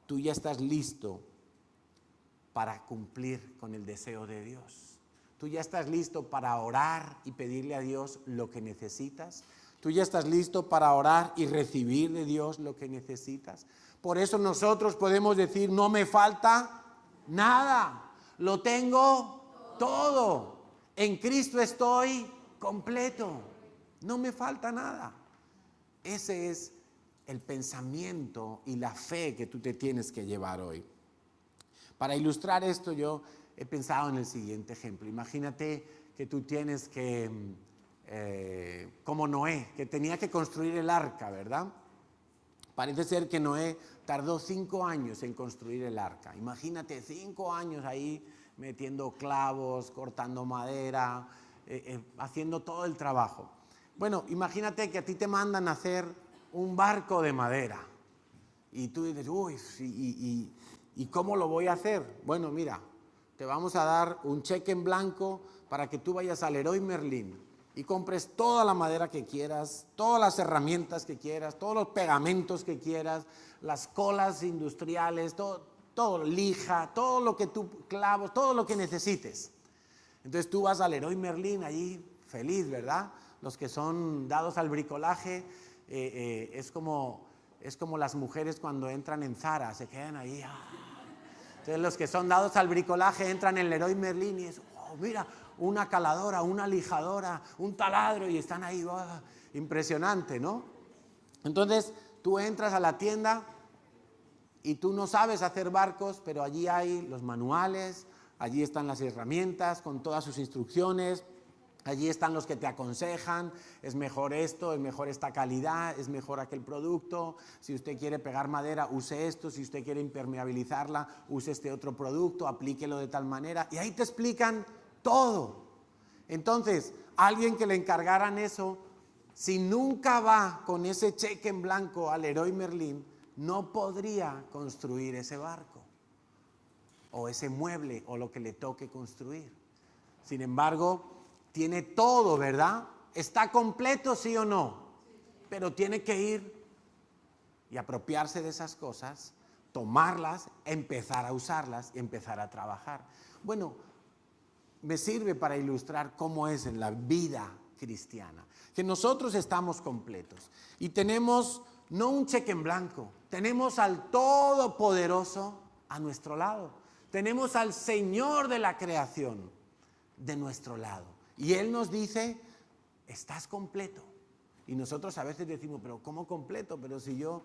tú ya estás listo para cumplir con el deseo de Dios. Tú ya estás listo para orar y pedirle a Dios lo que necesitas. Tú ya estás listo para orar y recibir de Dios lo que necesitas. Por eso nosotros podemos decir, no me falta nada, lo tengo todo. En Cristo estoy completo, no me falta nada. Ese es el pensamiento y la fe que tú te tienes que llevar hoy. Para ilustrar esto yo he pensado en el siguiente ejemplo. Imagínate que tú tienes que, como Noé, que tenía que construir el arca, ¿verdad? Parece ser que Noé tardó 5 años en construir el arca. Imagínate 5 años ahí metiendo clavos, cortando madera, haciendo todo el trabajo. Bueno, imagínate que a ti te mandan a hacer un barco de madera. Y tú dices, uy, ¿y cómo lo voy a hacer? Bueno, mira, te vamos a dar un cheque en blanco para que tú vayas al Leroy Merlin y compres toda la madera que quieras, todas las herramientas que quieras, todos los pegamentos que quieras, las colas industriales, todo, lija, todo lo que tú, clavos, todo lo que necesites. Entonces tú vas al Leroy Merlin allí feliz, ¿verdad? Los que son dados al bricolaje, es como las mujeres cuando entran en Zara, se quedan ahí. Entonces los que son dados al bricolaje entran en Leroy Merlin y es, oh, mira, una caladora, una lijadora, un taladro, y están ahí, oh, impresionante, ¿no? Entonces tú entras a la tienda y tú no sabes hacer barcos, pero allí hay los manuales, allí están las herramientas con todas sus instrucciones. Allí están los que te aconsejan, es mejor esto, es mejor esta calidad, es mejor aquel producto. Si usted quiere pegar madera, use esto. Si usted quiere impermeabilizarla, use este otro producto, aplíquelo de tal manera. Y ahí te explican todo. Entonces, alguien que le encargaran eso, si nunca va con ese cheque en blanco al Leroy Merlin, no podría construir ese barco, o ese mueble, o lo que le toque construir. Sin embargo, tiene todo, ¿verdad? ¿Está completo, sí o no? Pero tiene que ir y apropiarse de esas cosas, tomarlas, empezar a usarlas y empezar a trabajar. Bueno, me sirve para ilustrar cómo es en la vida cristiana, que nosotros estamos completos y tenemos no un cheque en blanco, tenemos al Todopoderoso a nuestro lado, tenemos al Señor de la creación de nuestro lado. Y Él nos dice, estás completo. Y nosotros a veces decimos, pero ¿cómo completo? Pero si yo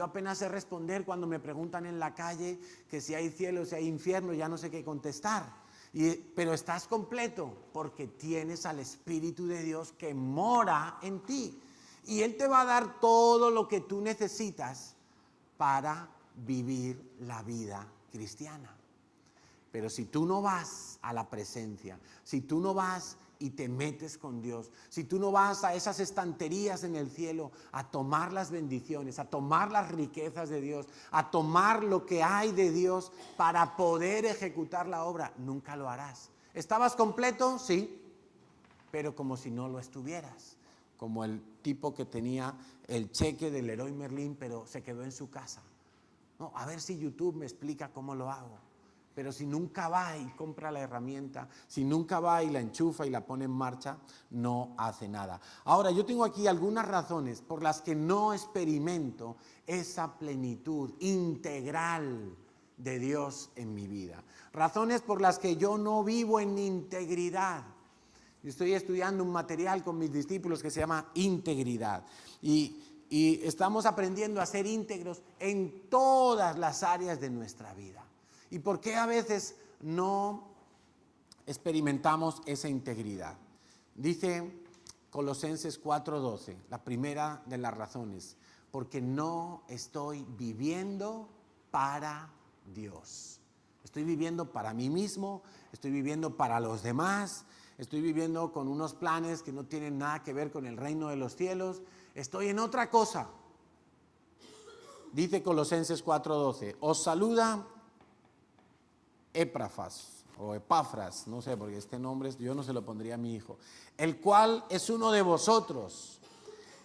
apenas sé responder cuando me preguntan en la calle que si hay cielo, si hay infierno, ya no sé qué contestar. Pero estás completo porque tienes al Espíritu de Dios que mora en ti. Y Él te va a dar todo lo que tú necesitas para vivir la vida cristiana. Pero si tú no vas a la presencia, si tú no vas y te metes con Dios, si tú no vas a esas estanterías en el cielo a tomar las bendiciones, a tomar las riquezas de Dios, a tomar lo que hay de Dios para poder ejecutar la obra, nunca lo harás. ¿Estabas completo? Sí, pero como si no lo estuvieras. Como el tipo que tenía el cheque del Leroy Merlin, pero se quedó en su casa. No, a ver si YouTube me explica cómo lo hago. Pero si nunca va y compra la herramienta, si nunca va y la enchufa y la pone en marcha, no hace nada. Ahora, yo tengo aquí algunas razones por las que no experimento esa plenitud integral de Dios en mi vida. Razones por las que yo no vivo en integridad. Yo estoy estudiando un material con mis discípulos que se llama integridad. Y estamos aprendiendo a ser íntegros en todas las áreas de nuestra vida. ¿Y por qué a veces no experimentamos esa integridad? Dice Colosenses 4:12, la primera de las razones, porque no estoy viviendo para Dios. Estoy viviendo para mí mismo, estoy viviendo para los demás, estoy viviendo con unos planes que no tienen nada que ver con el reino de los cielos, estoy en otra cosa. Dice Colosenses 4:12, os saluda Epafras o Epafras, no sé, porque este nombre yo no se lo pondría a mi hijo, el cual es uno de vosotros,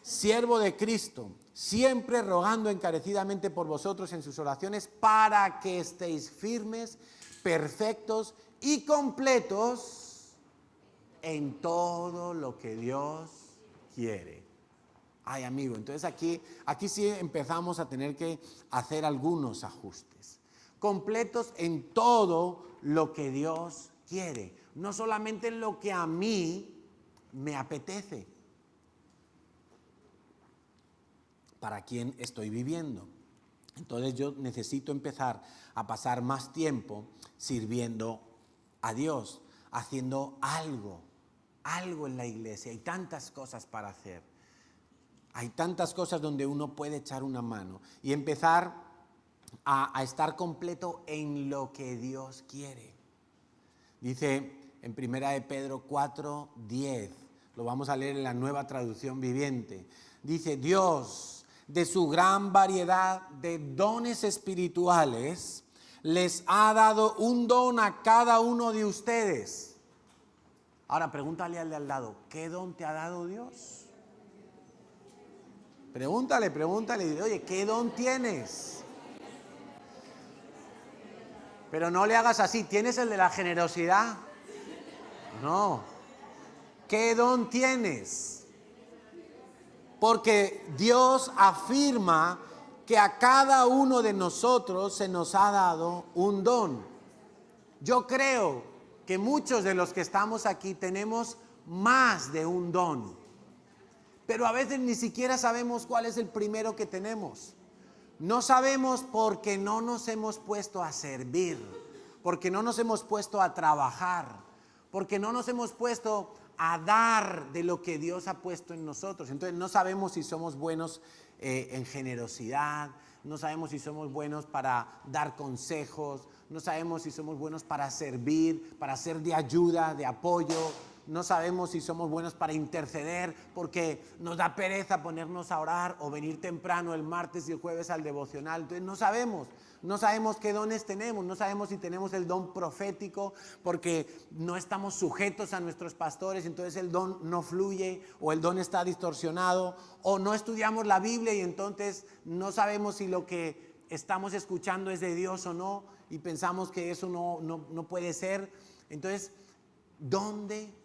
siervo de Cristo, siempre rogando encarecidamente por vosotros en sus oraciones, para que estéis firmes, perfectos y completos en todo lo que Dios quiere. Ay, amigo, entonces aquí sí empezamos a tener que hacer algunos ajustes. Completos en todo lo que Dios quiere, no solamente en lo que a mí me apetece. ¿Para quién estoy viviendo? Entonces yo necesito empezar a pasar más tiempo sirviendo a Dios, haciendo algo en la iglesia. Hay tantas cosas para hacer. Hay tantas cosas donde uno puede echar una mano y empezar a estar completo en lo que Dios quiere. Dice en 1 de Pedro 4:10, lo vamos a leer en la Nueva Traducción Viviente. Dice, Dios, de su gran variedad de dones espirituales, les ha dado un don a cada uno de ustedes. Ahora pregúntale al de al lado, ¿qué don te ha dado Dios? Pregúntale, oye, ¿qué don tienes? Pero no le hagas así, ¿tienes el de la generosidad? No. ¿Qué don tienes? Porque Dios afirma que a cada uno de nosotros se nos ha dado un don. Yo creo que muchos de los que estamos aquí tenemos más de un don, pero a veces ni siquiera sabemos cuál es el primero que tenemos. No sabemos porque no nos hemos puesto a servir, porque no nos hemos puesto a trabajar, porque no nos hemos puesto a dar de lo que Dios ha puesto en nosotros. Entonces no sabemos si somos buenos en generosidad, no sabemos si somos buenos para dar consejos, no sabemos si somos buenos para servir, para ser de ayuda, de apoyo. No sabemos si somos buenos para interceder porque nos da pereza ponernos a orar o venir temprano el martes y el jueves al devocional. Entonces no sabemos qué dones tenemos, no sabemos si tenemos el don profético porque no estamos sujetos a nuestros pastores, entonces el don no fluye o el don está distorsionado, o no estudiamos la Biblia y entonces no sabemos si lo que estamos escuchando es de Dios o no y pensamos que eso no puede ser. Entonces, ¿dónde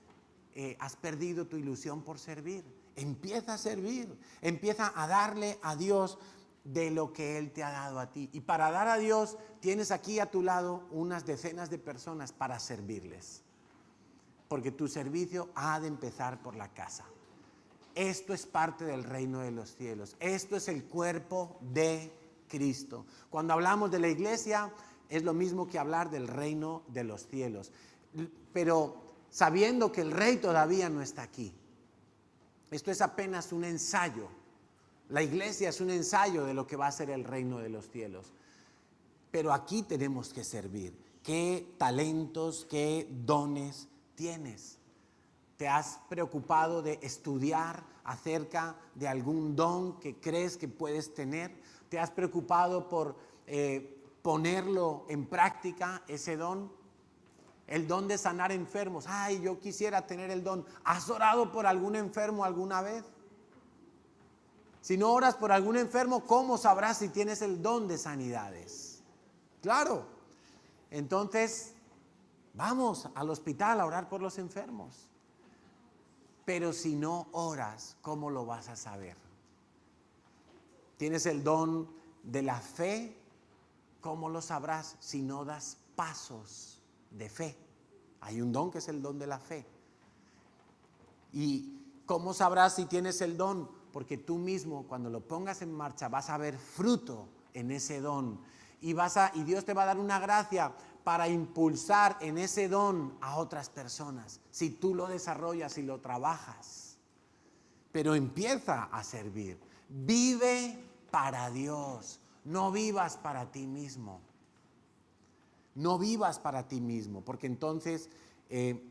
has perdido tu ilusión por servir? Empieza a servir, empieza a darle a Dios de lo que Él te ha dado a ti. Y para dar a Dios tienes aquí a tu lado unas decenas de personas para servirles, porque tu servicio ha de empezar por la casa. Esto es parte del reino de los cielos, esto es el cuerpo de Cristo. Cuando hablamos de la iglesia es lo mismo que hablar del reino de los cielos, pero sabiendo que el rey todavía no está aquí. Esto es apenas un ensayo. La iglesia es un ensayo de lo que va a ser el reino de los cielos. Pero aquí tenemos que servir. ¿Qué talentos, qué dones tienes? ¿Te has preocupado de estudiar acerca de algún don que crees que puedes tener? ¿Te has preocupado por ponerlo en práctica, ese don? El don de sanar enfermos. Ay, yo quisiera tener el don. ¿Has orado por algún enfermo alguna vez? Si no oras por algún enfermo, ¿cómo sabrás si tienes el don de sanidades? Claro. entonces vamos al hospital a orar por los enfermos. Pero si no oras, ¿cómo lo vas a saber? Tienes el don de la fe, ¿cómo lo sabrás si no das pasos de fe? Hay un don que es el don de la fe. ¿Y cómo sabrás si tienes el don? Porque tú mismo, cuando lo pongas en marcha, vas a ver fruto en ese don. Y Dios te va a dar una gracia para impulsar en ese don a otras personas. Si tú lo desarrollas y lo trabajas. Pero empieza a servir. Vive para Dios. No vivas para ti mismo. No vivas para ti mismo, porque entonces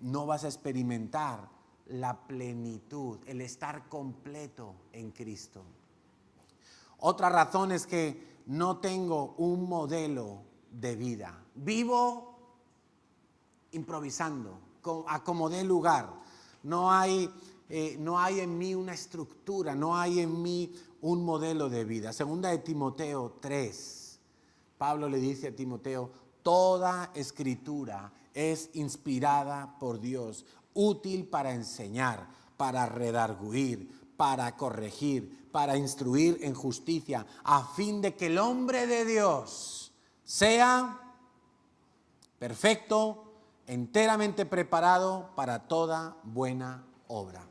no vas a experimentar la plenitud, el estar completo en Cristo. Otra razón es que no tengo un modelo de vida. Vivo improvisando, a como dé lugar. No hay en mí una estructura, no hay en mí un modelo de vida. Segunda de Timoteo 3, Pablo le dice a Timoteo: toda escritura es inspirada por Dios, útil para enseñar, para redarguir, para corregir, para instruir en justicia, a fin de que el hombre de Dios sea perfecto, enteramente preparado para toda buena obra.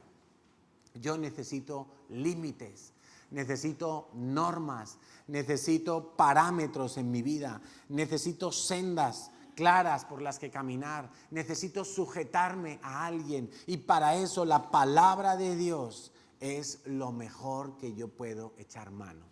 Yo necesito límites, necesito normas, necesito parámetros en mi vida, necesito sendas claras por las que caminar, necesito sujetarme a alguien, y para eso la palabra de Dios es lo mejor que yo puedo echar mano.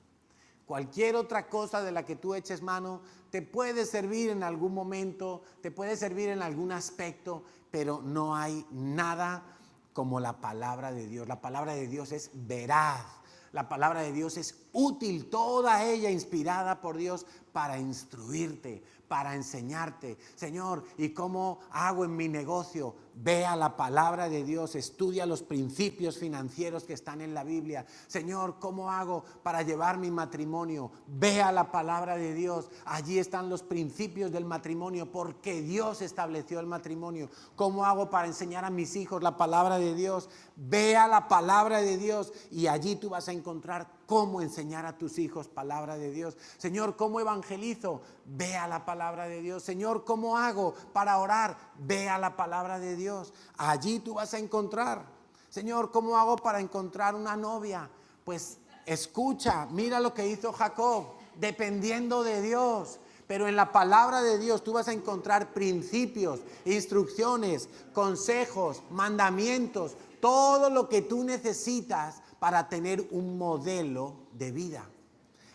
Cualquier otra cosa de la que tú eches mano te puede servir en algún momento, te puede servir en algún aspecto, pero no hay nada como la palabra de Dios. La palabra de Dios es veraz, la palabra de Dios es útil, toda ella inspirada por Dios para instruirte, para enseñarte. Señor, ¿y cómo hago en mi negocio? Ve a la palabra de Dios, estudia los principios financieros que están en la Biblia. Señor, ¿cómo hago para llevar mi matrimonio? Ve a la palabra de Dios, allí están los principios del matrimonio, porque Dios estableció el matrimonio. ¿Cómo hago para enseñar a mis hijos la palabra de Dios? Ve a la palabra de Dios y allí tú vas a encontrar cómo enseñar a tus hijos palabra de Dios. Señor, ¿cómo evangelizo? Ve a la palabra de Dios. Señor, ¿cómo hago para orar? Ve a la palabra de Dios. Allí tú vas a encontrar. Señor, ¿cómo hago para encontrar una novia? Pues escucha, mira lo que hizo Jacob, dependiendo de Dios. Pero en la palabra de Dios tú vas a encontrar principios, instrucciones, consejos, mandamientos, todo lo que tú necesitas para tener un modelo de vida.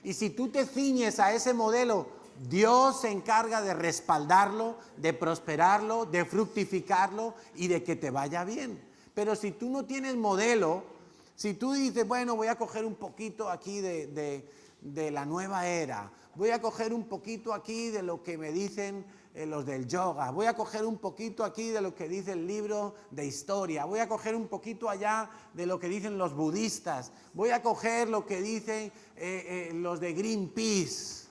Y si tú te ciñes a ese modelo, Dios se encarga de respaldarlo, de prosperarlo, de fructificarlo y de que te vaya bien. Pero si tú no tienes modelo, si tú dices, bueno, voy a coger un poquito aquí de la nueva era, voy a coger un poquito aquí de lo que me dicen los del yoga, voy a coger un poquito aquí de lo que dice el libro de historia, voy a coger un poquito allá de lo que dicen los budistas, voy a coger lo que dicen los de Greenpeace.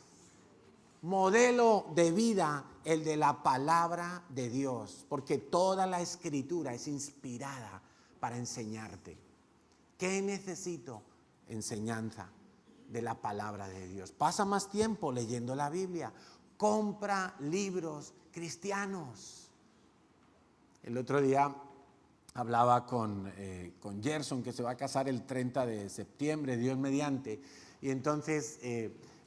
Modelo de vida, el de la palabra de Dios, porque toda la escritura es inspirada para enseñarte. ¿Qué necesito? Enseñanza de la palabra de Dios. Pasa más tiempo leyendo la Biblia. Compra libros cristianos. El otro día hablaba con Gerson, que se va a casar el 30 de septiembre, Dios mediante, y entonces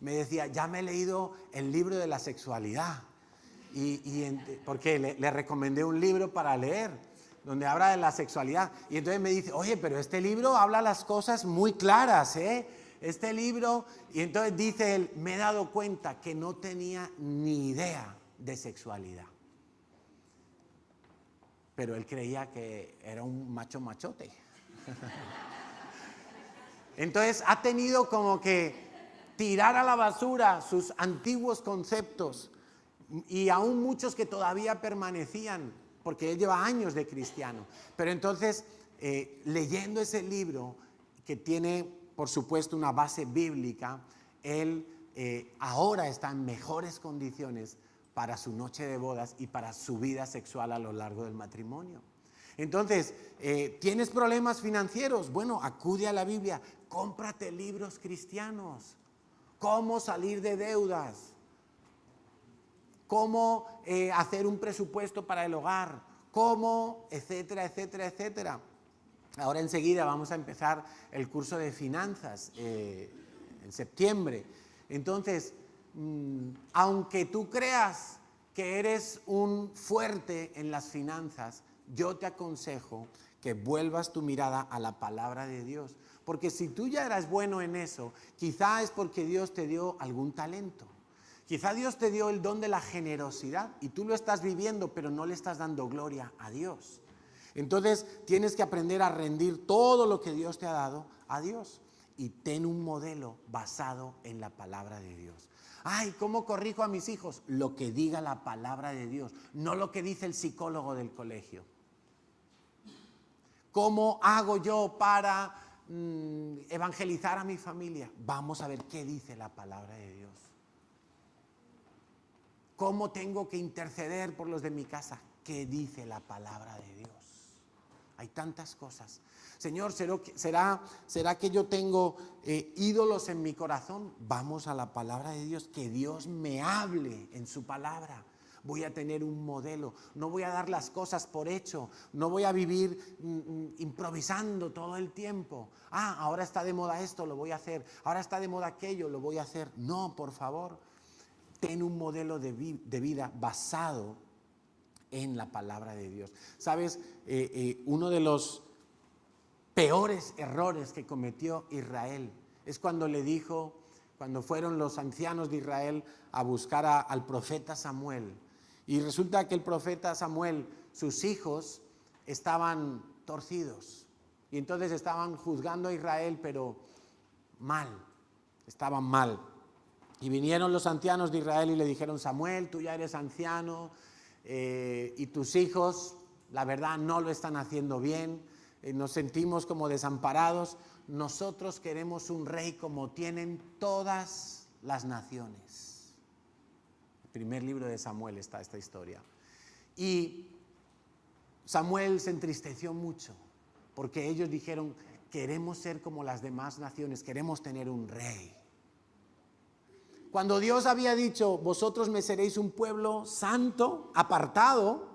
me decía, ya me he leído el libro de la sexualidad, porque le recomendé un libro para leer, donde habla de la sexualidad, y entonces me dice, oye, pero este libro habla las cosas muy claras, este libro, y entonces dice él, me he dado cuenta que no tenía ni idea de sexualidad. Pero él creía que era un machote. Entonces ha tenido como que tirar a la basura sus antiguos conceptos, y aún muchos que todavía permanecían, porque él lleva años de cristiano. Pero entonces, leyendo ese libro, que tiene, por supuesto, una base bíblica, él ahora está en mejores condiciones para su noche de bodas y para su vida sexual a lo largo del matrimonio. Entonces, ¿tienes problemas financieros? Bueno, acude a la Biblia, cómprate libros cristianos. ¿Cómo salir de deudas? ¿Cómo hacer un presupuesto para el hogar? ¿Cómo? Etcétera, etcétera, etcétera. Ahora enseguida vamos a empezar el curso de finanzas en septiembre. Entonces, aunque tú creas que eres un fuerte en las finanzas, yo te aconsejo que vuelvas tu mirada a la palabra de Dios. Porque si tú ya eras bueno en eso, quizá es porque Dios te dio algún talento. Quizá Dios te dio el don de la generosidad y tú lo estás viviendo, pero no le estás dando gloria a Dios. Entonces tienes que aprender a rendir todo lo que Dios te ha dado a Dios. Y ten un modelo basado en la palabra de Dios. Ay, ¿cómo corrijo a mis hijos? Lo que diga la palabra de Dios, no lo que dice el psicólogo del colegio. ¿Cómo hago yo para evangelizar a mi familia? Vamos a ver qué dice la palabra de Dios. ¿Cómo tengo que interceder por los de mi casa? ¿Qué dice la palabra de Dios? Hay tantas cosas. Señor, ¿será que yo tengo ídolos en mi corazón? Vamos a la palabra de Dios, que Dios me hable en su palabra. Voy a tener un modelo, no voy a dar las cosas por hecho, no voy a vivir improvisando todo el tiempo. Ahora está de moda esto, lo voy a hacer. Ahora está de moda aquello, lo voy a hacer. No, por favor, ten un modelo de vida basado en la palabra de Dios. ¿Sabes? Uno de los peores errores que cometió Israel es cuando fueron los ancianos de Israel a buscar al profeta Samuel. Y resulta que el profeta Samuel, sus hijos estaban torcidos. Y entonces estaban juzgando a Israel, pero mal, estaban mal. Y vinieron los ancianos de Israel y le dijeron: Samuel, tú ya eres anciano y tus hijos, la verdad, no lo están haciendo bien. Nos sentimos como desamparados. Nosotros queremos un rey como tienen todas las naciones. El primer libro de Samuel está esta historia. Y Samuel se entristeció mucho porque ellos dijeron: queremos ser como las demás naciones, queremos tener un rey. Cuando Dios había dicho: vosotros me seréis un pueblo santo, apartado,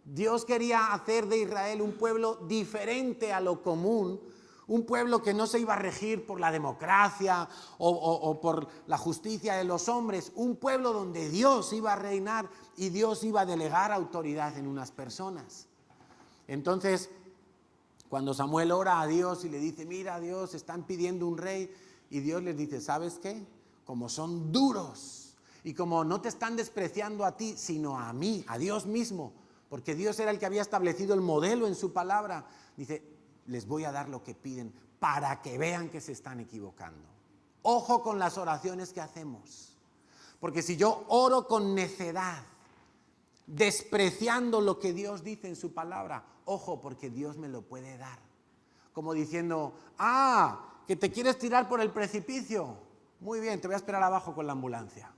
Dios quería hacer de Israel un pueblo diferente a lo común, un pueblo que no se iba a regir por la democracia o por la justicia de los hombres, un pueblo donde Dios iba a reinar y Dios iba a delegar autoridad en unas personas. Entonces, cuando Samuel ora a Dios y le dice: mira, Dios, están pidiendo un rey, y Dios les dice: ¿sabes qué? Como son duros y como no te están despreciando a ti, sino a mí, a Dios mismo, porque Dios era el que había establecido el modelo en su palabra, dice: les voy a dar lo que piden para que vean que se están equivocando. Ojo con las oraciones que hacemos, porque si yo oro con necedad, despreciando lo que Dios dice en su palabra, ojo, porque Dios me lo puede dar. Como diciendo: que te quieres tirar por el precipicio, muy bien, te voy a esperar abajo con la ambulancia.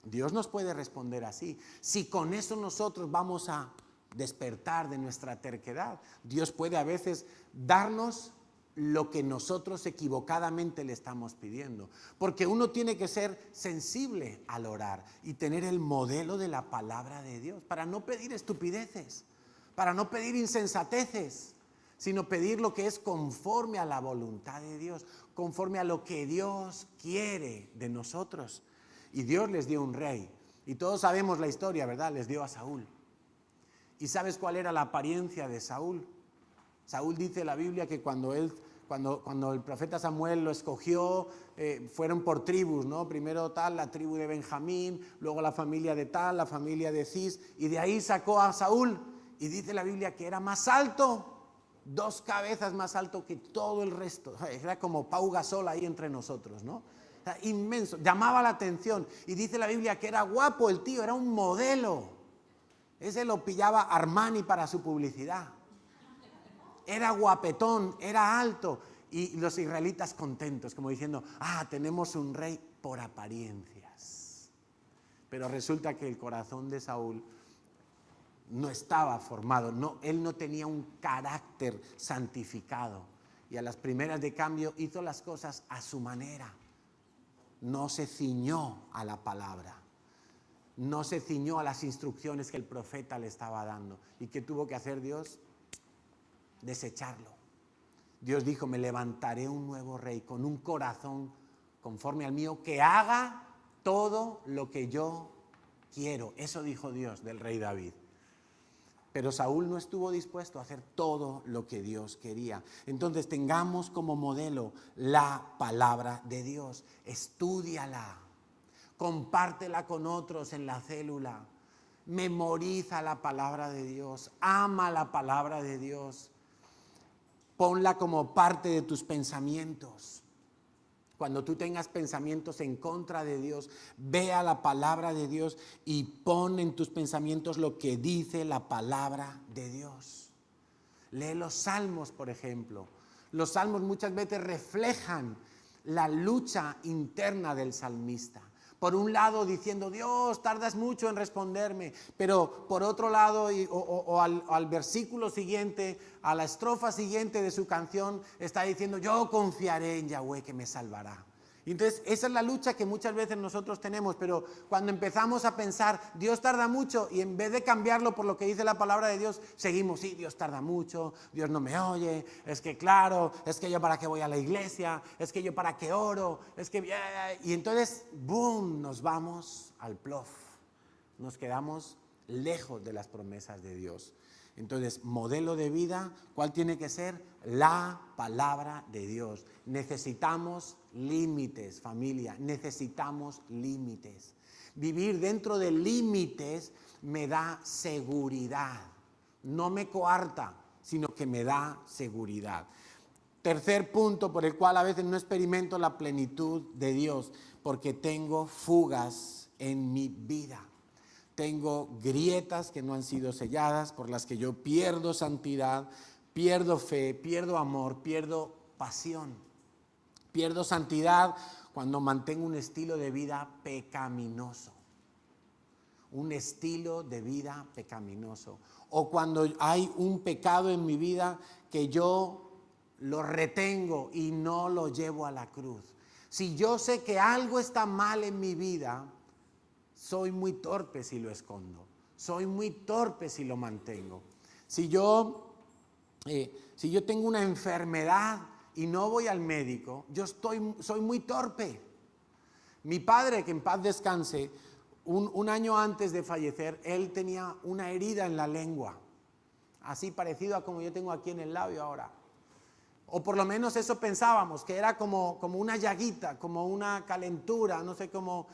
Dios nos puede responder así. Si con eso nosotros vamos a despertar de nuestra terquedad, Dios puede a veces darnos lo que nosotros equivocadamente le estamos pidiendo, porque uno tiene que ser sensible al orar y tener el modelo de la palabra de Dios, para no pedir estupideces, para no pedir insensateces, sino pedir lo que es conforme a la voluntad de Dios, conforme a lo que Dios quiere de nosotros. Y Dios les dio un rey, y todos sabemos la historia, ¿verdad? Les dio a Saúl. ¿Y sabes cuál era la apariencia de Saúl? Saúl, dice la Biblia, que cuando el profeta Samuel lo escogió, fueron por tribus, ¿no? Primero la tribu de Benjamín, luego la familia de la familia de Cis, y de ahí sacó a Saúl. Y dice la Biblia que era más alto, 2 cabezas más alto que todo el resto. Era como Pau Gasol ahí entre nosotros, ¿no? O sea, inmenso, llamaba la atención. Y dice la Biblia que era guapo el tío, era un modelo. Ese lo pillaba Armani para su publicidad. Era guapetón, era alto. Y los israelitas contentos, como diciendo: tenemos un rey por apariencias. Pero resulta que el corazón de Saúl no estaba formado, él no tenía un carácter santificado. Y a las primeras de cambio hizo las cosas a su manera. No se ciñó a la palabra. No se ciñó a las instrucciones que el profeta le estaba dando. ¿Y qué tuvo que hacer Dios? Desecharlo. Dios dijo, me levantaré un nuevo rey con un corazón conforme al mío, que haga todo lo que yo quiero. Eso dijo Dios del rey David. Pero Saúl no estuvo dispuesto a hacer todo lo que Dios quería. Entonces tengamos como modelo la palabra de Dios. Estúdiala, compártela con otros en la célula, memoriza la palabra de Dios, ama la palabra de Dios, ponla como parte de tus pensamientos. Cuando tú tengas pensamientos en contra de Dios, ve a la palabra de Dios y pon en tus pensamientos lo que dice la palabra de Dios. Lee los salmos, por ejemplo. Los salmos muchas veces reflejan la lucha interna del salmista. Por un lado diciendo, Dios, tardas mucho en responderme, pero por otro lado, al versículo siguiente, a la estrofa siguiente de su canción, está diciendo, yo confiaré en Yahweh que me salvará. Y entonces esa es la lucha que muchas veces nosotros tenemos, pero cuando empezamos a pensar, Dios tarda mucho, y en vez de cambiarlo por lo que dice la palabra de Dios, seguimos, sí, Dios tarda mucho, Dios no me oye, es que claro, es que yo para qué voy a la iglesia, es que yo para qué oro, es que... Y entonces, boom, nos vamos al plof, nos quedamos lejos de las promesas de Dios. Entonces, modelo de vida, ¿cuál tiene que ser? La palabra de Dios. Necesitamos límites, familia, necesitamos límites. Vivir dentro de límites me da seguridad. No me coarta, sino que me da seguridad. Tercer punto por el cual a veces no experimento la plenitud de Dios, porque tengo fugas en mi vida. Tengo grietas que no han sido selladas, por las que yo pierdo santidad, pierdo fe, pierdo amor, pierdo pasión. Pierdo santidad cuando mantengo un estilo de vida pecaminoso. Un estilo de vida pecaminoso. O cuando hay un pecado en mi vida que yo lo retengo y no lo llevo a la cruz. Si yo sé que algo está mal en mi vida, soy muy torpe si lo escondo, soy muy torpe si lo mantengo. Si yo tengo una enfermedad y no voy al médico, soy muy torpe. Mi padre, que en paz descanse, un año antes de fallecer, él tenía una herida en la lengua, así parecido a como yo tengo aquí en el labio ahora. O por lo menos eso pensábamos, que era como una llaguita, como una calentura, no sé cómo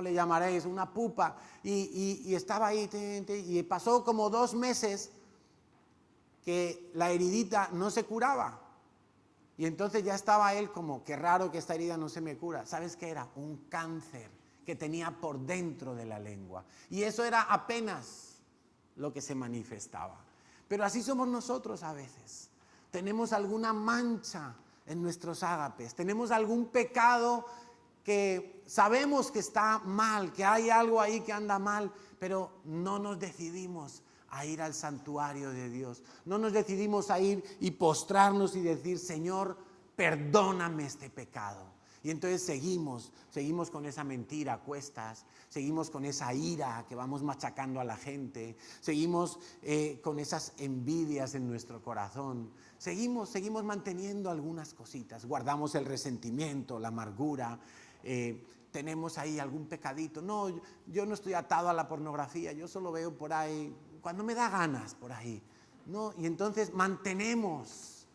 le llamaréis, una pupa, y estaba ahí, y pasó como 2 meses que la heridita no se curaba, y entonces ya estaba él como, qué raro que esta herida no se me cura. ¿Sabes qué era? Un cáncer que tenía por dentro de la lengua, y eso era apenas lo que se manifestaba. Pero así somos nosotros a veces. Tenemos alguna mancha en nuestros ágapes, tenemos algún pecado que sabemos que está mal, que hay algo ahí que anda mal, pero no nos decidimos a ir al santuario de Dios. No nos decidimos a ir y postrarnos y decir, Señor, perdóname este pecado. Y entonces seguimos con esa mentira a cuestas, seguimos con esa ira que vamos machacando a la gente, seguimos con esas envidias en nuestro corazón, seguimos manteniendo algunas cositas, guardamos el resentimiento, la amargura, tenemos ahí algún pecadito. No, yo no estoy atado a la pornografía, yo solo veo por ahí, cuando me da ganas por ahí, ¿no? Y entonces mantenemos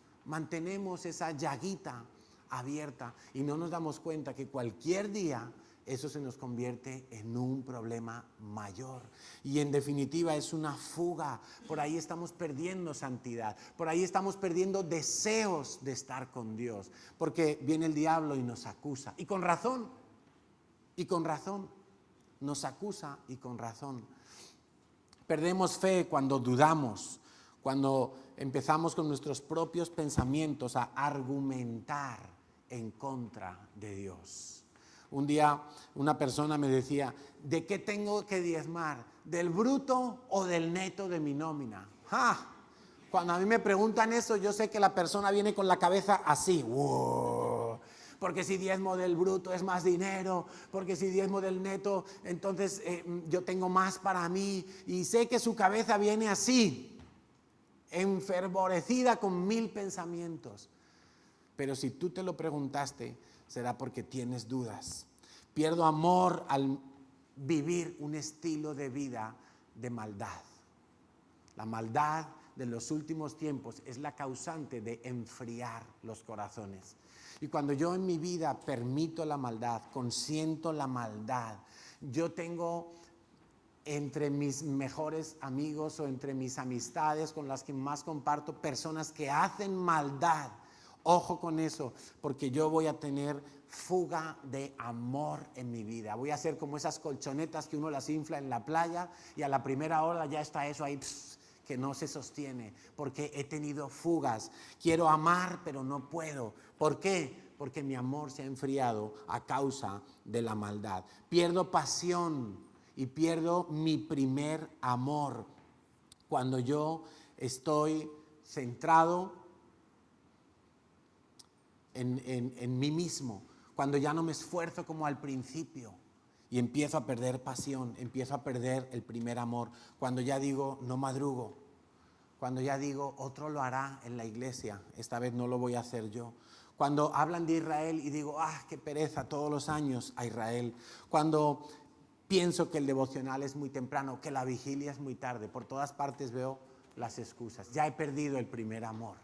esa llaguita abierta y no nos damos cuenta que cualquier día eso se nos convierte en un problema mayor. Y en definitiva es una fuga. Por ahí estamos perdiendo santidad. Por ahí estamos perdiendo deseos de estar con Dios. Porque viene el diablo y nos acusa. Y con razón. Nos acusa y con razón. Perdemos fe cuando dudamos. Cuando empezamos con nuestros propios pensamientos a argumentar en contra de Dios. Un día una persona me decía, ¿de qué tengo que diezmar? ¿Del bruto o del neto de mi nómina? ¡Ja! Cuando a mí me preguntan eso, yo sé que la persona viene con la cabeza así. ¡Wow! Porque si diezmo del bruto es más dinero, porque si diezmo del neto, entonces yo tengo más para mí. Y sé que su cabeza viene así, enfervorecida con 1000 pensamientos. Pero si tú te lo preguntaste, será porque tienes dudas. Pierdo amor al vivir un estilo de vida de maldad. La maldad de los últimos tiempos es la causante de enfriar los corazones. Y cuando yo en mi vida permito la maldad, consiento la maldad, yo tengo entre mis mejores amigos o entre mis amistades con las que más comparto personas que hacen maldad. Ojo con eso, porque yo voy a tener fuga de amor en mi vida. Voy a ser como esas colchonetas que uno las infla en la playa y a la primera ola ya está eso ahí que no se sostiene, porque he tenido fugas. Quiero amar, pero no puedo. ¿Por qué? Porque mi amor se ha enfriado a causa de la maldad. Pierdo pasión y pierdo mi primer amor cuando yo estoy centrado en mí mismo, cuando ya no me esfuerzo como al principio y empiezo a perder pasión, empiezo a perder el primer amor, cuando ya digo no madrugo, cuando ya digo otro lo hará en la iglesia, esta vez no lo voy a hacer yo. Cuando hablan de Israel y digo, qué pereza todos los años a Israel. Cuando pienso que el devocional es muy temprano, que la vigilia es muy tarde. Por todas partes veo las excusas. Ya he perdido el primer amor.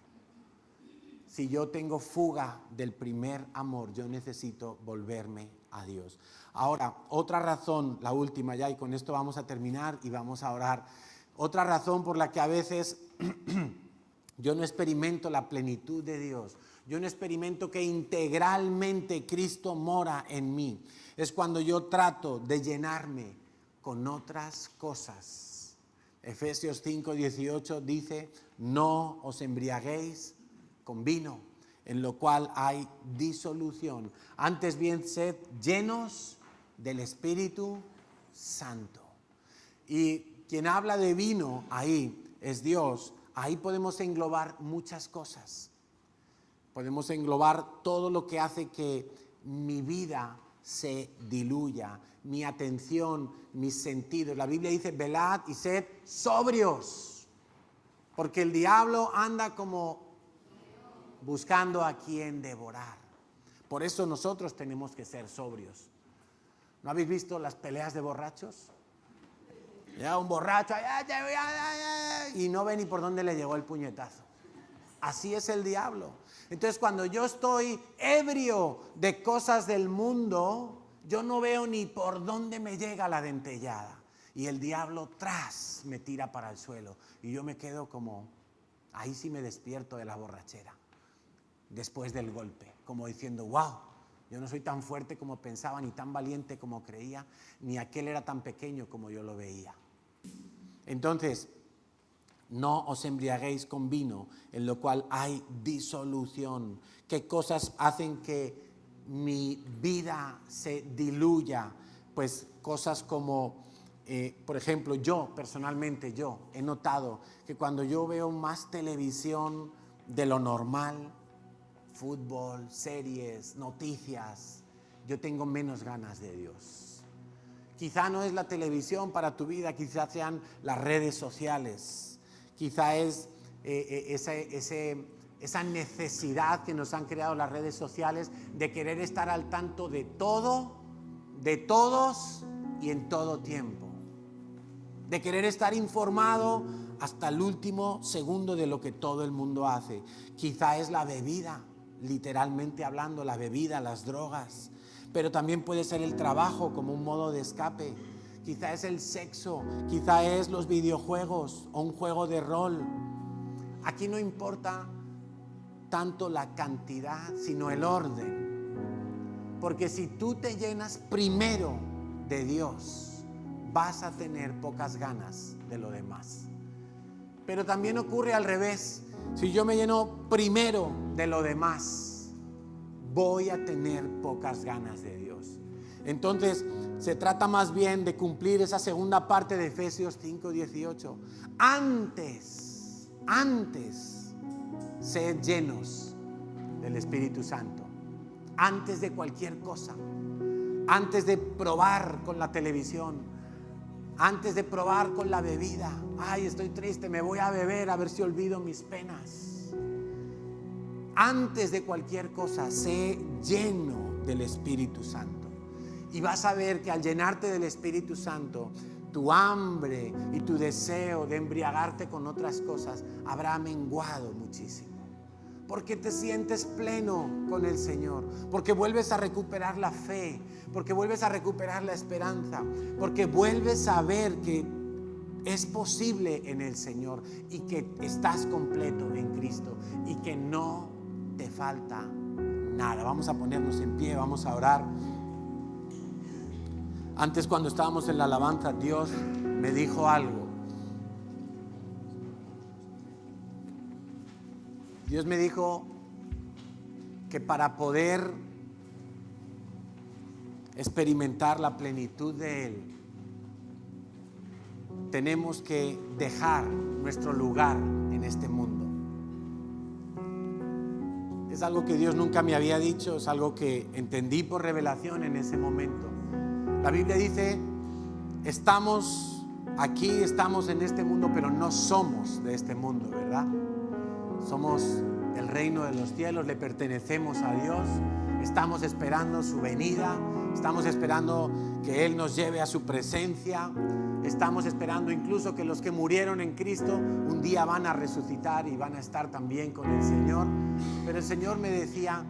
Si yo tengo fuga del primer amor, yo necesito volverme a Dios. Ahora, otra razón, la última ya, y con esto vamos a terminar y vamos a orar. Otra razón por la que a veces yo no experimento la plenitud de Dios, yo no experimento que integralmente Cristo mora en mí, es cuando yo trato de llenarme con otras cosas. Efesios 5:18 dice, no os embriaguéis con vino, en lo cual hay disolución. Antes bien, sed llenos del Espíritu Santo. Y quien habla de vino ahí es Dios. Ahí podemos englobar muchas cosas. Podemos englobar todo lo que hace que mi vida se diluya, mi atención, mis sentidos. La Biblia dice, velad y sed sobrios, porque el diablo anda como buscando a quien devorar. Por eso nosotros tenemos que ser sobrios. ¿No habéis visto las peleas de borrachos? Ya un borracho y no ve ni por dónde le llegó el puñetazo. Así es el diablo. Entonces, cuando yo estoy ebrio de cosas del mundo, yo no veo ni por dónde me llega la dentellada. Y el diablo me tira para el suelo. Y yo me quedo como, ahí sí me despierto de la borrachera, después del golpe, como diciendo, wow, yo no soy tan fuerte como pensaba, ni tan valiente como creía, ni aquel era tan pequeño como yo lo veía. Entonces, no os embriaguéis con vino, en lo cual hay disolución. ¿Qué cosas hacen que mi vida se diluya? Pues cosas como, por ejemplo, yo personalmente, he notado que cuando yo veo más televisión de lo normal, fútbol, series, noticias, yo tengo menos ganas de Dios. Quizá no es la televisión para tu vida, quizá sean las redes sociales, quizá es esa necesidad que nos han creado las redes sociales de querer estar al tanto de todo, de todos y en todo tiempo, de querer estar informado hasta el último segundo de lo que todo el mundo hace. Quizá es la bebida, literalmente hablando, la bebida, las drogas, pero también puede ser el trabajo como un modo de escape. Quizá es el sexo, quizá es los videojuegos o un juego de rol. Aquí no importa tanto la cantidad, sino el orden. Porque si tú te llenas primero de Dios, vas a tener pocas ganas de lo demás. Pero también ocurre al revés. Si yo me lleno primero de lo demás, voy a tener pocas ganas de Dios. Entonces, se trata más bien de cumplir esa segunda parte de Efesios 5:18. Antes, sed llenos del Espíritu Santo. Antes de cualquier cosa. Antes de probar con la televisión. Antes de probar con la bebida. Ay, estoy triste, me voy a beber a ver si olvido mis penas. Antes de cualquier cosa, sé lleno del Espíritu Santo. Y vas a ver que al llenarte del Espíritu Santo, tu hambre y tu deseo de embriagarte con otras cosas habrá menguado muchísimo. Porque te sientes pleno con el Señor, porque vuelves a recuperar la fe, porque vuelves a recuperar la esperanza, porque vuelves a ver que es posible en el Señor y que estás completo en Cristo y que no te falta nada. Vamos a ponernos en pie, vamos a orar. Antes, cuando estábamos en la alabanza, Dios me dijo algo. Dios me dijo que para poder experimentar la plenitud de Él, tenemos que dejar nuestro lugar en este mundo. Es algo que Dios nunca me había dicho, es algo que entendí por revelación en ese momento. La Biblia dice, estamos aquí, estamos en este mundo, pero no somos de este mundo, ¿verdad? Somos del reino de los cielos, le pertenecemos a Dios, estamos esperando su venida, estamos esperando que Él nos lleve a su presencia, estamos esperando incluso que los que murieron en Cristo un día van a resucitar y van a estar también con el Señor. Pero el Señor me decía,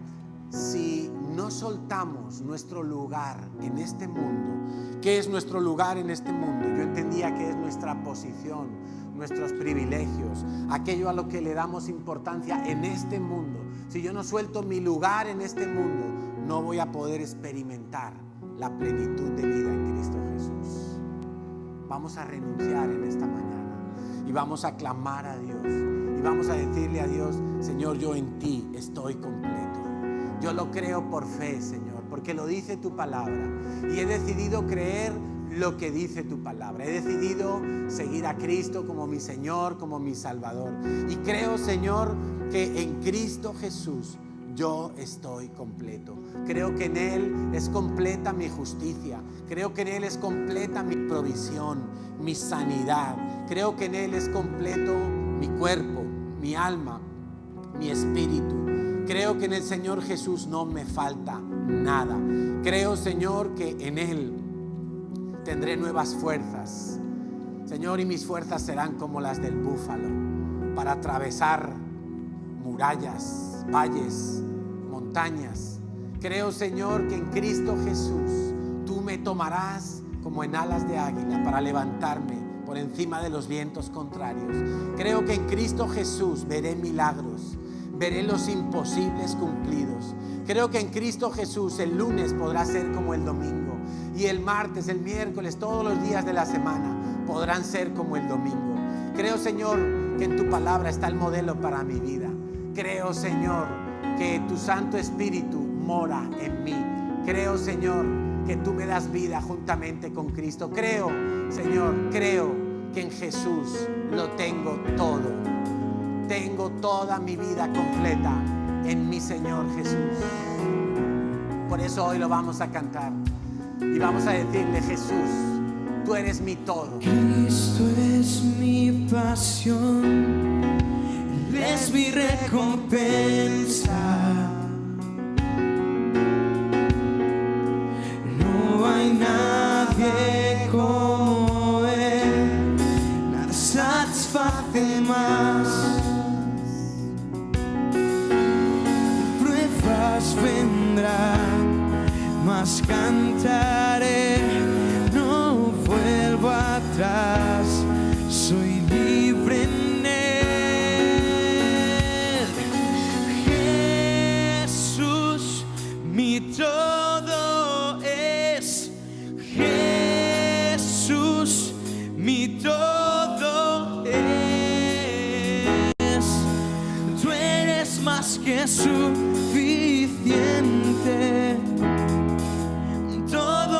si no soltamos nuestro lugar en este mundo, ¿qué es nuestro lugar en este mundo? Yo entendía que es nuestra posición, nuestros privilegios, aquello a lo que le damos importancia en este mundo. Si yo no suelto mi lugar en este mundo, no voy a poder experimentar la plenitud de vida en Cristo Jesús. Vamos a renunciar en esta mañana y vamos a clamar a Dios y vamos a decirle a Dios, Señor, yo en ti estoy completo. Yo lo creo por fe, Señor, porque lo dice tu palabra y he decidido creer lo que dice tu palabra. He decidido seguir a Cristo como mi Señor, como mi Salvador. Y creo, Señor, que en Cristo Jesús yo estoy completo. Creo que en Él es completa mi justicia. Creo que en Él es completa mi provisión, mi sanidad. Creo que en Él es completo mi cuerpo, mi alma, mi espíritu. Creo que en el Señor Jesús no me falta nada. Creo, Señor, que en Él tendré nuevas fuerzas, Señor, y mis fuerzas serán como las del búfalo para atravesar murallas, valles, montañas. Creo, Señor, que en Cristo Jesús tú me tomarás como en alas de águila para levantarme por encima de los vientos contrarios. Creo que en Cristo Jesús veré milagros, veré los imposibles cumplidos. Creo que en Cristo Jesús el lunes podrá ser como el domingo y el martes, el miércoles, todos los días de la semana podrán ser como el domingo. Creo, Señor, que en tu palabra está el modelo para mi vida. Creo, Señor, que tu Santo Espíritu mora en mí. Creo, Señor, que tú me das vida juntamente con Cristo. Creo, Señor, creo que en Jesús lo tengo todo. Tengo toda mi vida completa en mi Señor Jesús. Por eso hoy lo vamos a cantar y vamos a decirle: Jesús, tú eres mi todo. Cristo es mi pasión, Él es mi recompensa. No hay nadie como Él, nada satisface más. Pruebas vendrán, mas cantaré, no vuelvo atrás, soy libre en Él. Jesús, mi todo es. Jesús, mi todo es. Tú eres más que suficiente. Todo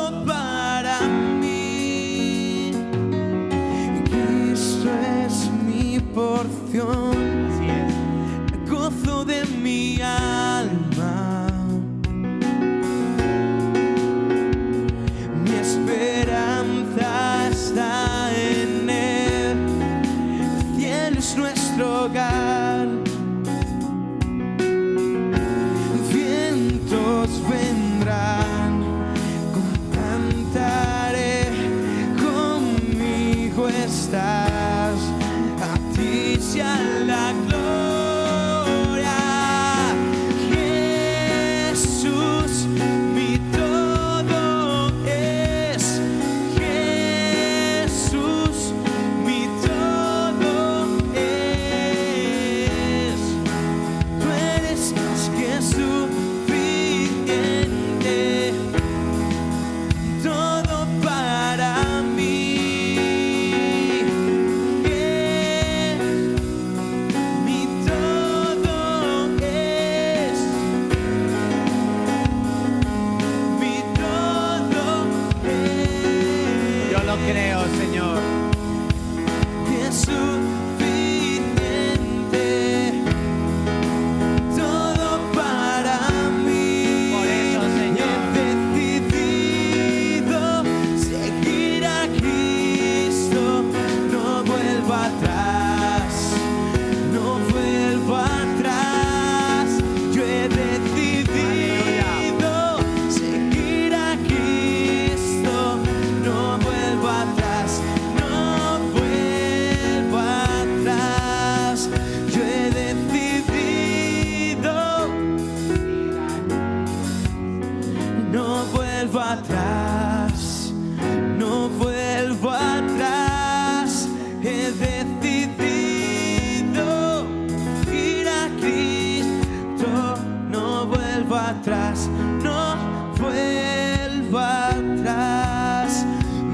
vuelva atrás, no vuelva atrás.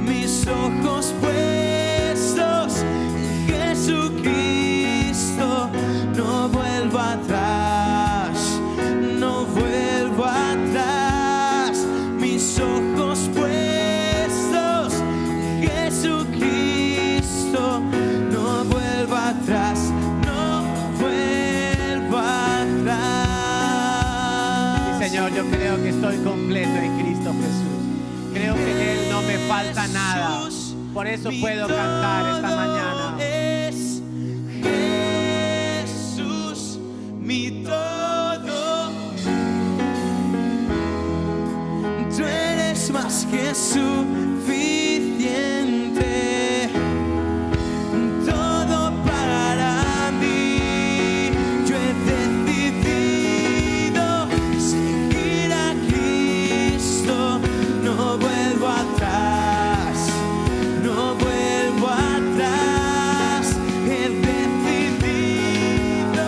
Mis ojos puestos en Jesucristo, no vuelva atrás, no vuelva atrás. Mis ojos puestos en Jesucristo, no vuelva atrás, no vuelva atrás. Sí, Señor, yo creo que estoy completo en Cristo Jesús. Creo que en Él no me falta nada. Por eso puedo cantar esta mañana. Es Jesús, mi todo. Tú eres más que suficiente. Todo para mí. Yo he decidido seguir a Cristo. No vuelvo atrás, no vuelvo atrás. He decidido,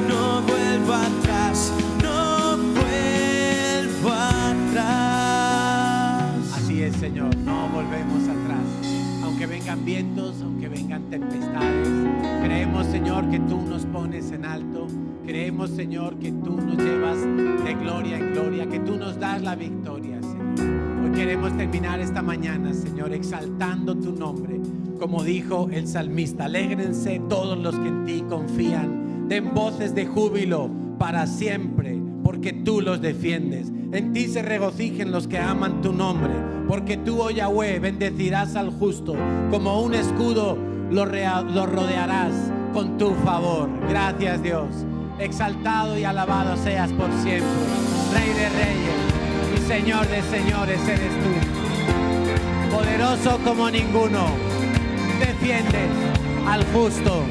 no vuelvo atrás, no vuelvo atrás. Así es, Señor, no volvemos atrás. Aunque vengan vientos, aunque vengan tempestades, creemos, Señor, que tú nos pones en alto. Creemos, Señor, que tú nos llevas de gloria en gloria, que tú nos das la victoria, Señor. Hoy queremos terminar esta mañana, Señor, exaltando tu nombre. Como dijo el salmista, alégrense todos los que en ti confían. Den voces de júbilo para siempre, porque tú los defiendes. En ti se regocijen los que aman tu nombre, porque tú, oh Yahweh, bendecirás al justo. Como un escudo lo rodearás con tu favor. Gracias, Dios. Exaltado y alabado seas por siempre. Rey de reyes y Señor de señores eres tú. Poderoso como ninguno. Defiendes al justo.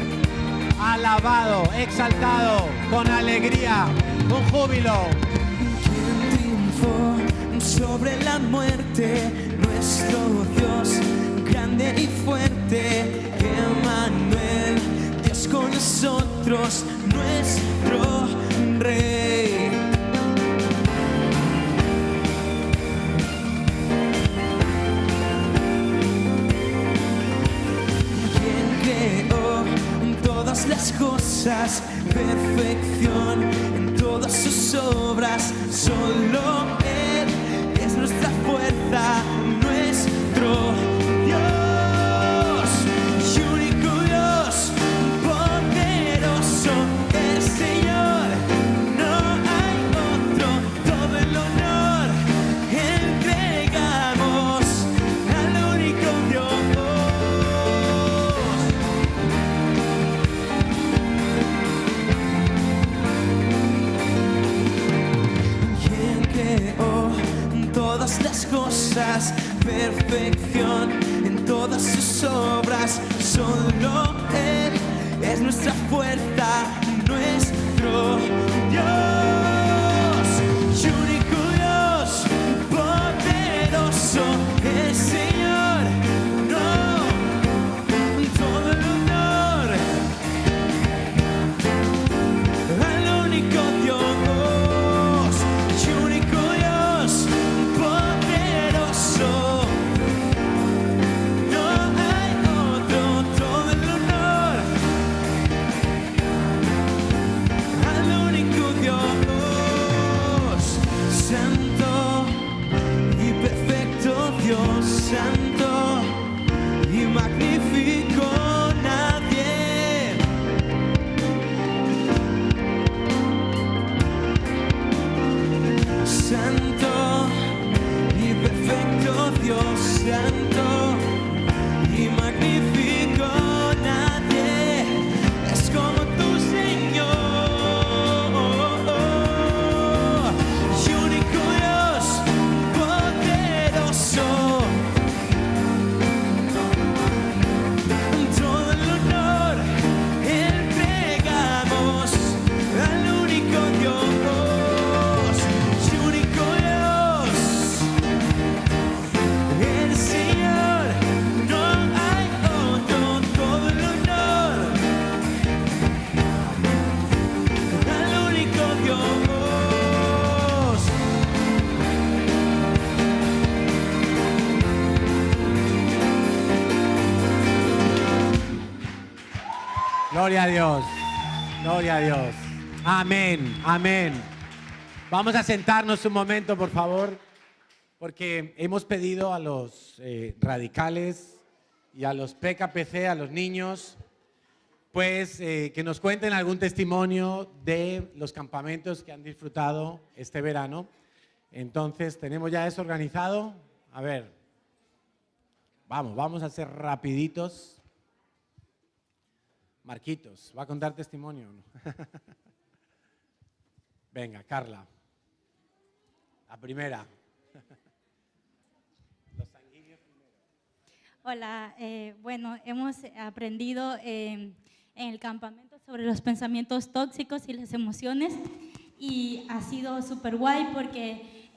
Alabado, exaltado, con alegría, con júbilo. ¿Quién triunfó sobre la muerte? Nuestro Dios, grande y fuerte. Emmanuel, Dios con nosotros, nuestro Rey. ¿Quién creó todas las cosas? Perfección en todas sus obras. Solo Él es nuestra fuerza, nuestro Dios. Y único Dios, poderoso, el Señor. No hay otro, todo el honor entregamos al único Dios. ¿Quién creó todas las cosas? Perfección en todas sus obras. Solo Él es nuestra fuerza, nuestro Dios. Y único Dios, poderoso, el Señor. No, todo el honor al único Dios. Y único Dios, poderoso. No hay otro, todo el honor Gloria a Dios. Gloria a Dios. Amén. Amén. Vamos a sentarnos un momento, por favor, porque hemos pedido a los radicales y a los PKPC, a los niños, pues que nos cuenten algún testimonio de los campamentos que han disfrutado este verano. Entonces, ¿tenemos ya eso organizado? A ver, vamos a ser rapiditos. Marquitos, ¿va a contar testimonio o no? Venga, Carla. La primera. Hola, bueno, hemos aprendido en el campamento sobre los pensamientos tóxicos y las emociones y ha sido súper guay porque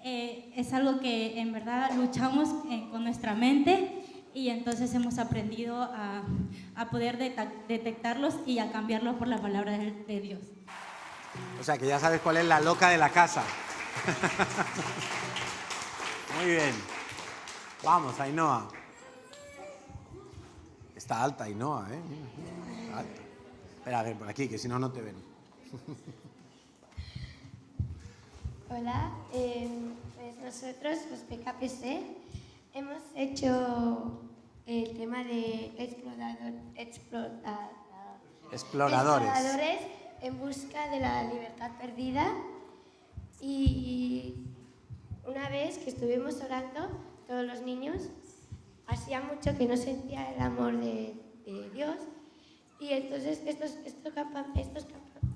es algo que en verdad luchamos con nuestra mente y entonces hemos aprendido a poder detectarlos y a cambiarlos por la palabra de Dios. O sea, que ya sabes cuál es la loca de la casa. Muy bien. Vamos, Ainhoa. Está alta Ainhoa, ¿eh? Está alta. Espera, a ver, por aquí, que si no, no te ven. Hola, pues nosotros, los PKPC, hemos hecho el tema de exploradores en busca de la libertad perdida. Y una vez que estuvimos orando, todos los niños, hacía mucho que no sentía el amor de Dios. Y entonces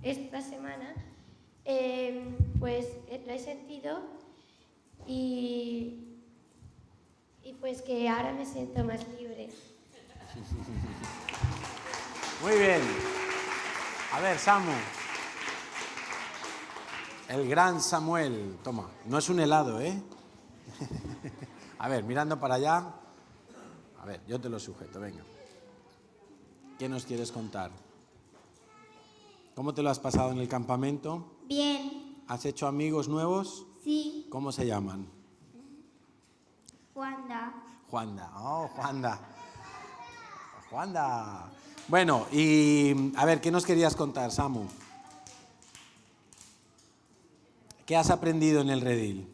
esta semana pues lo he sentido y pues que ahora me siento más libre. Muy bien. A ver, Samu. El gran Samuel. Toma, no es un helado, ¿eh? A ver, mirando para allá. A ver, yo te lo sujeto, venga. ¿Qué nos quieres contar? ¿Cómo te lo has pasado en el campamento? Bien. ¿Has hecho amigos nuevos? Sí. ¿Cómo se llaman? Juanda. Juanda. Oh, Juanda. Juanda. Bueno, y a ver, ¿qué nos querías contar, Samu? ¿Qué has aprendido en el redil?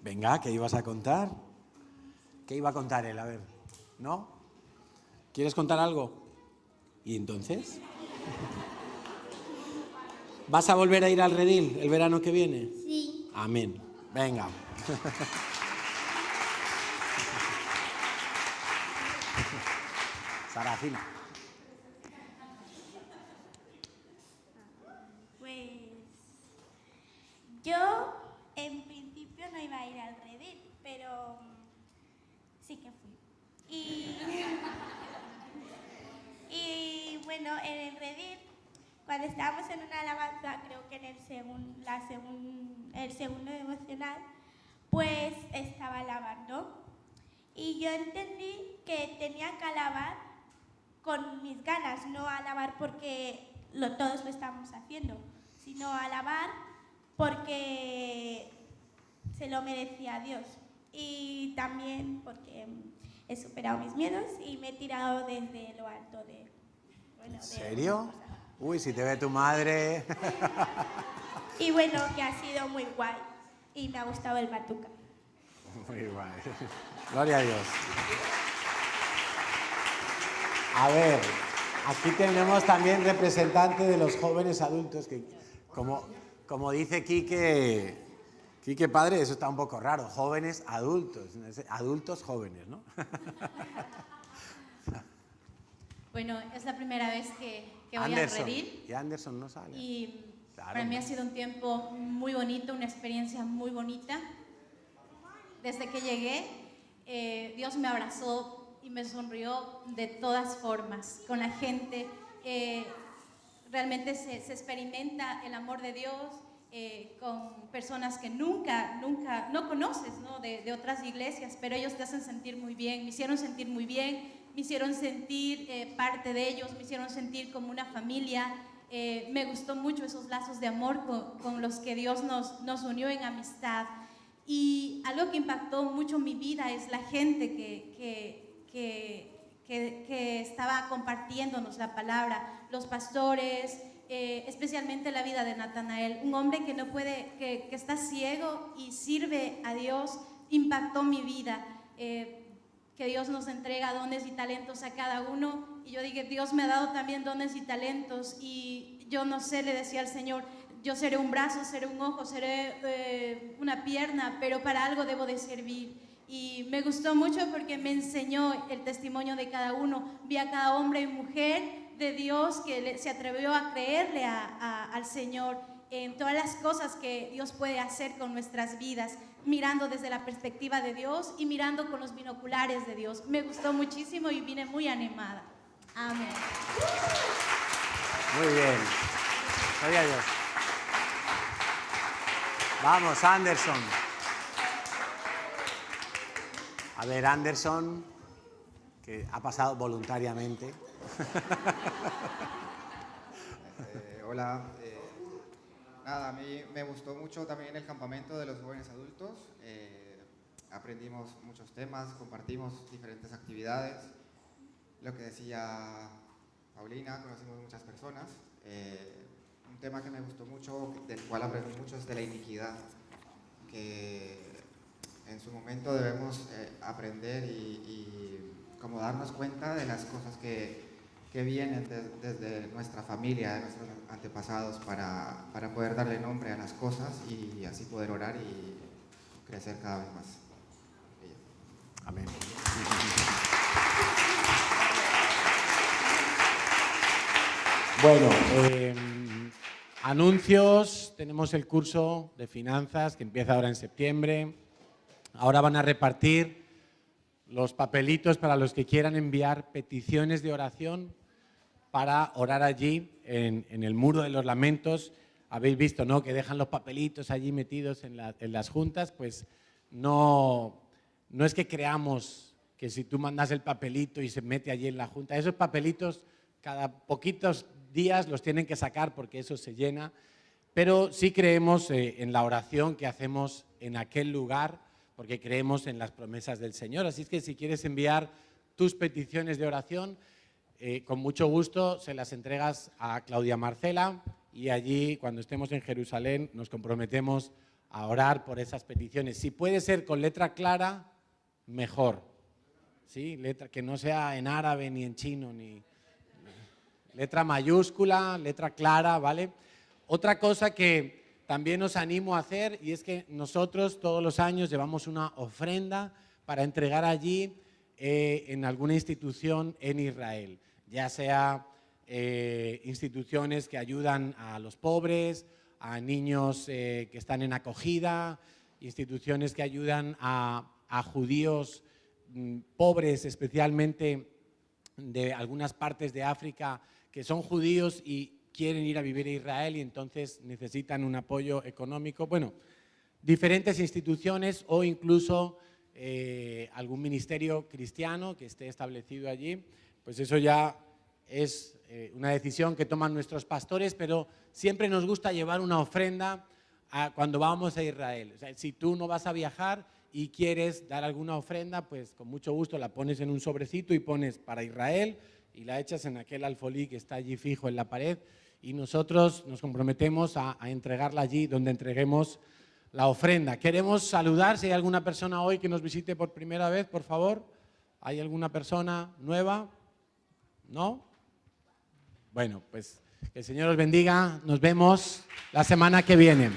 Venga, ¿qué ibas a contar? ¿Qué iba a contar él? A ver, ¿no? ¿Quieres contar algo? ¿Y entonces? ¿Vas a volver a ir al redil el verano que viene? Sí. Amén. Venga. Sarafina. Pues yo en principio no iba a ir al redil, pero sí que fui. Y bueno, en el redil, cuando estábamos en una alabanza, creo que en el segundo devocional, pues estaba alabando. Y yo entendí que tenía que alabar con mis ganas, no alabar porque todos lo estamos haciendo, sino alabar porque se lo merecía Dios. Y también porque he superado mis miedos y me he tirado desde lo alto de... ¿En serio? Uy, si te ve tu madre. Y bueno, que ha sido muy guay y me ha gustado el batuca. Muy guay. Gloria a Dios. A ver, aquí tenemos también representantes de los jóvenes adultos que, como dice Quique padre, eso está un poco raro, jóvenes adultos, adultos jóvenes, ¿no? Bueno, es la primera vez que voy Anderson, al redil. y Anderson no sale. Y claro, para mí ha sido un tiempo muy bonito, una experiencia muy bonita. Desde que llegué, Dios me abrazó y me sonrió de todas formas, con la gente. Realmente se experimenta el amor de Dios con personas que nunca no conoces, ¿no? De otras iglesias, pero ellos te hacen sentir muy bien, me hicieron sentir muy bien, me hicieron sentir parte de ellos, me hicieron sentir como una familia. Me gustó mucho esos lazos de amor con los que Dios nos unió en amistad. Y algo que impactó mucho mi vida es la gente que estaba compartiéndonos la palabra, los pastores, especialmente la vida de Natanael, un hombre que no puede, que está ciego y sirve a Dios, impactó mi vida. Que Dios nos entrega dones y talentos a cada uno, y yo dije, Dios me ha dado también dones y talentos, y yo no sé, le decía al Señor, yo seré un brazo, seré un ojo, seré una pierna, pero para algo debo de servir. Y me gustó mucho porque me enseñó el testimonio de cada uno. Vi a cada hombre y mujer de Dios que se atrevió a creerle al Señor en todas las cosas que Dios puede hacer con nuestras vidas, mirando desde la perspectiva de Dios y mirando con los binoculares de Dios. Me gustó muchísimo y vine muy animada. Amén. Muy bien. Gloria a Dios. Vamos, Anderson. A ver, Anderson, que ha pasado voluntariamente. Hola. Nada, a mí me gustó mucho también el campamento de los jóvenes adultos. Aprendimos muchos temas, compartimos diferentes actividades. Lo que decía Paulina, conocimos muchas personas. Un tema que me gustó mucho, del cual aprendí mucho, es de la iniquidad, que en su momento debemos aprender y como darnos cuenta de las cosas que vienen desde nuestra familia, de nuestros antepasados, para poder darle nombre a las cosas y así poder orar y crecer cada vez más. Amén. Bueno, anuncios. Tenemos el curso de finanzas que empieza ahora en septiembre. Ahora van a repartir los papelitos para los que quieran enviar peticiones de oración para orar allí en el muro de los lamentos. Habéis visto, ¿no?, que dejan los papelitos allí metidos en las juntas. Pues no es que creamos que si tú mandas el papelito y se mete allí en la junta, esos papelitos cada poquitos días los tienen que sacar porque eso se llena, pero sí creemos en la oración que hacemos en aquel lugar, porque creemos en las promesas del Señor. Así es que si quieres enviar tus peticiones de oración, con mucho gusto se las entregas a Claudia Marcela, y allí, cuando estemos en Jerusalén, nos comprometemos a orar por esas peticiones. Si puede ser con letra clara, mejor. ¿Sí? Letra que no sea en árabe ni en chino, ni letra mayúscula, letra clara, ¿vale? Otra cosa que también os animo a hacer, y es que nosotros todos los años llevamos una ofrenda para entregar allí en alguna institución en Israel, ya sea instituciones que ayudan a los pobres, a niños que están en acogida, instituciones que ayudan a judíos pobres, especialmente de algunas partes de África, que son judíos y quieren ir a vivir a Israel y entonces necesitan un apoyo económico. Bueno, diferentes instituciones o incluso algún ministerio cristiano que esté establecido allí, pues eso ya es una decisión que toman nuestros pastores, pero siempre nos gusta llevar una ofrenda cuando vamos a Israel. O sea, si tú no vas a viajar y quieres dar alguna ofrenda, pues con mucho gusto la pones en un sobrecito y pones para Israel y la echas en aquel alfolí que está allí fijo en la pared, y nosotros nos comprometemos a entregarla allí donde entreguemos la ofrenda. Queremos saludar, si hay alguna persona hoy que nos visite por primera vez, por favor. ¿Hay alguna persona nueva? ¿No? Bueno, pues que el Señor os bendiga. Nos vemos la semana que viene.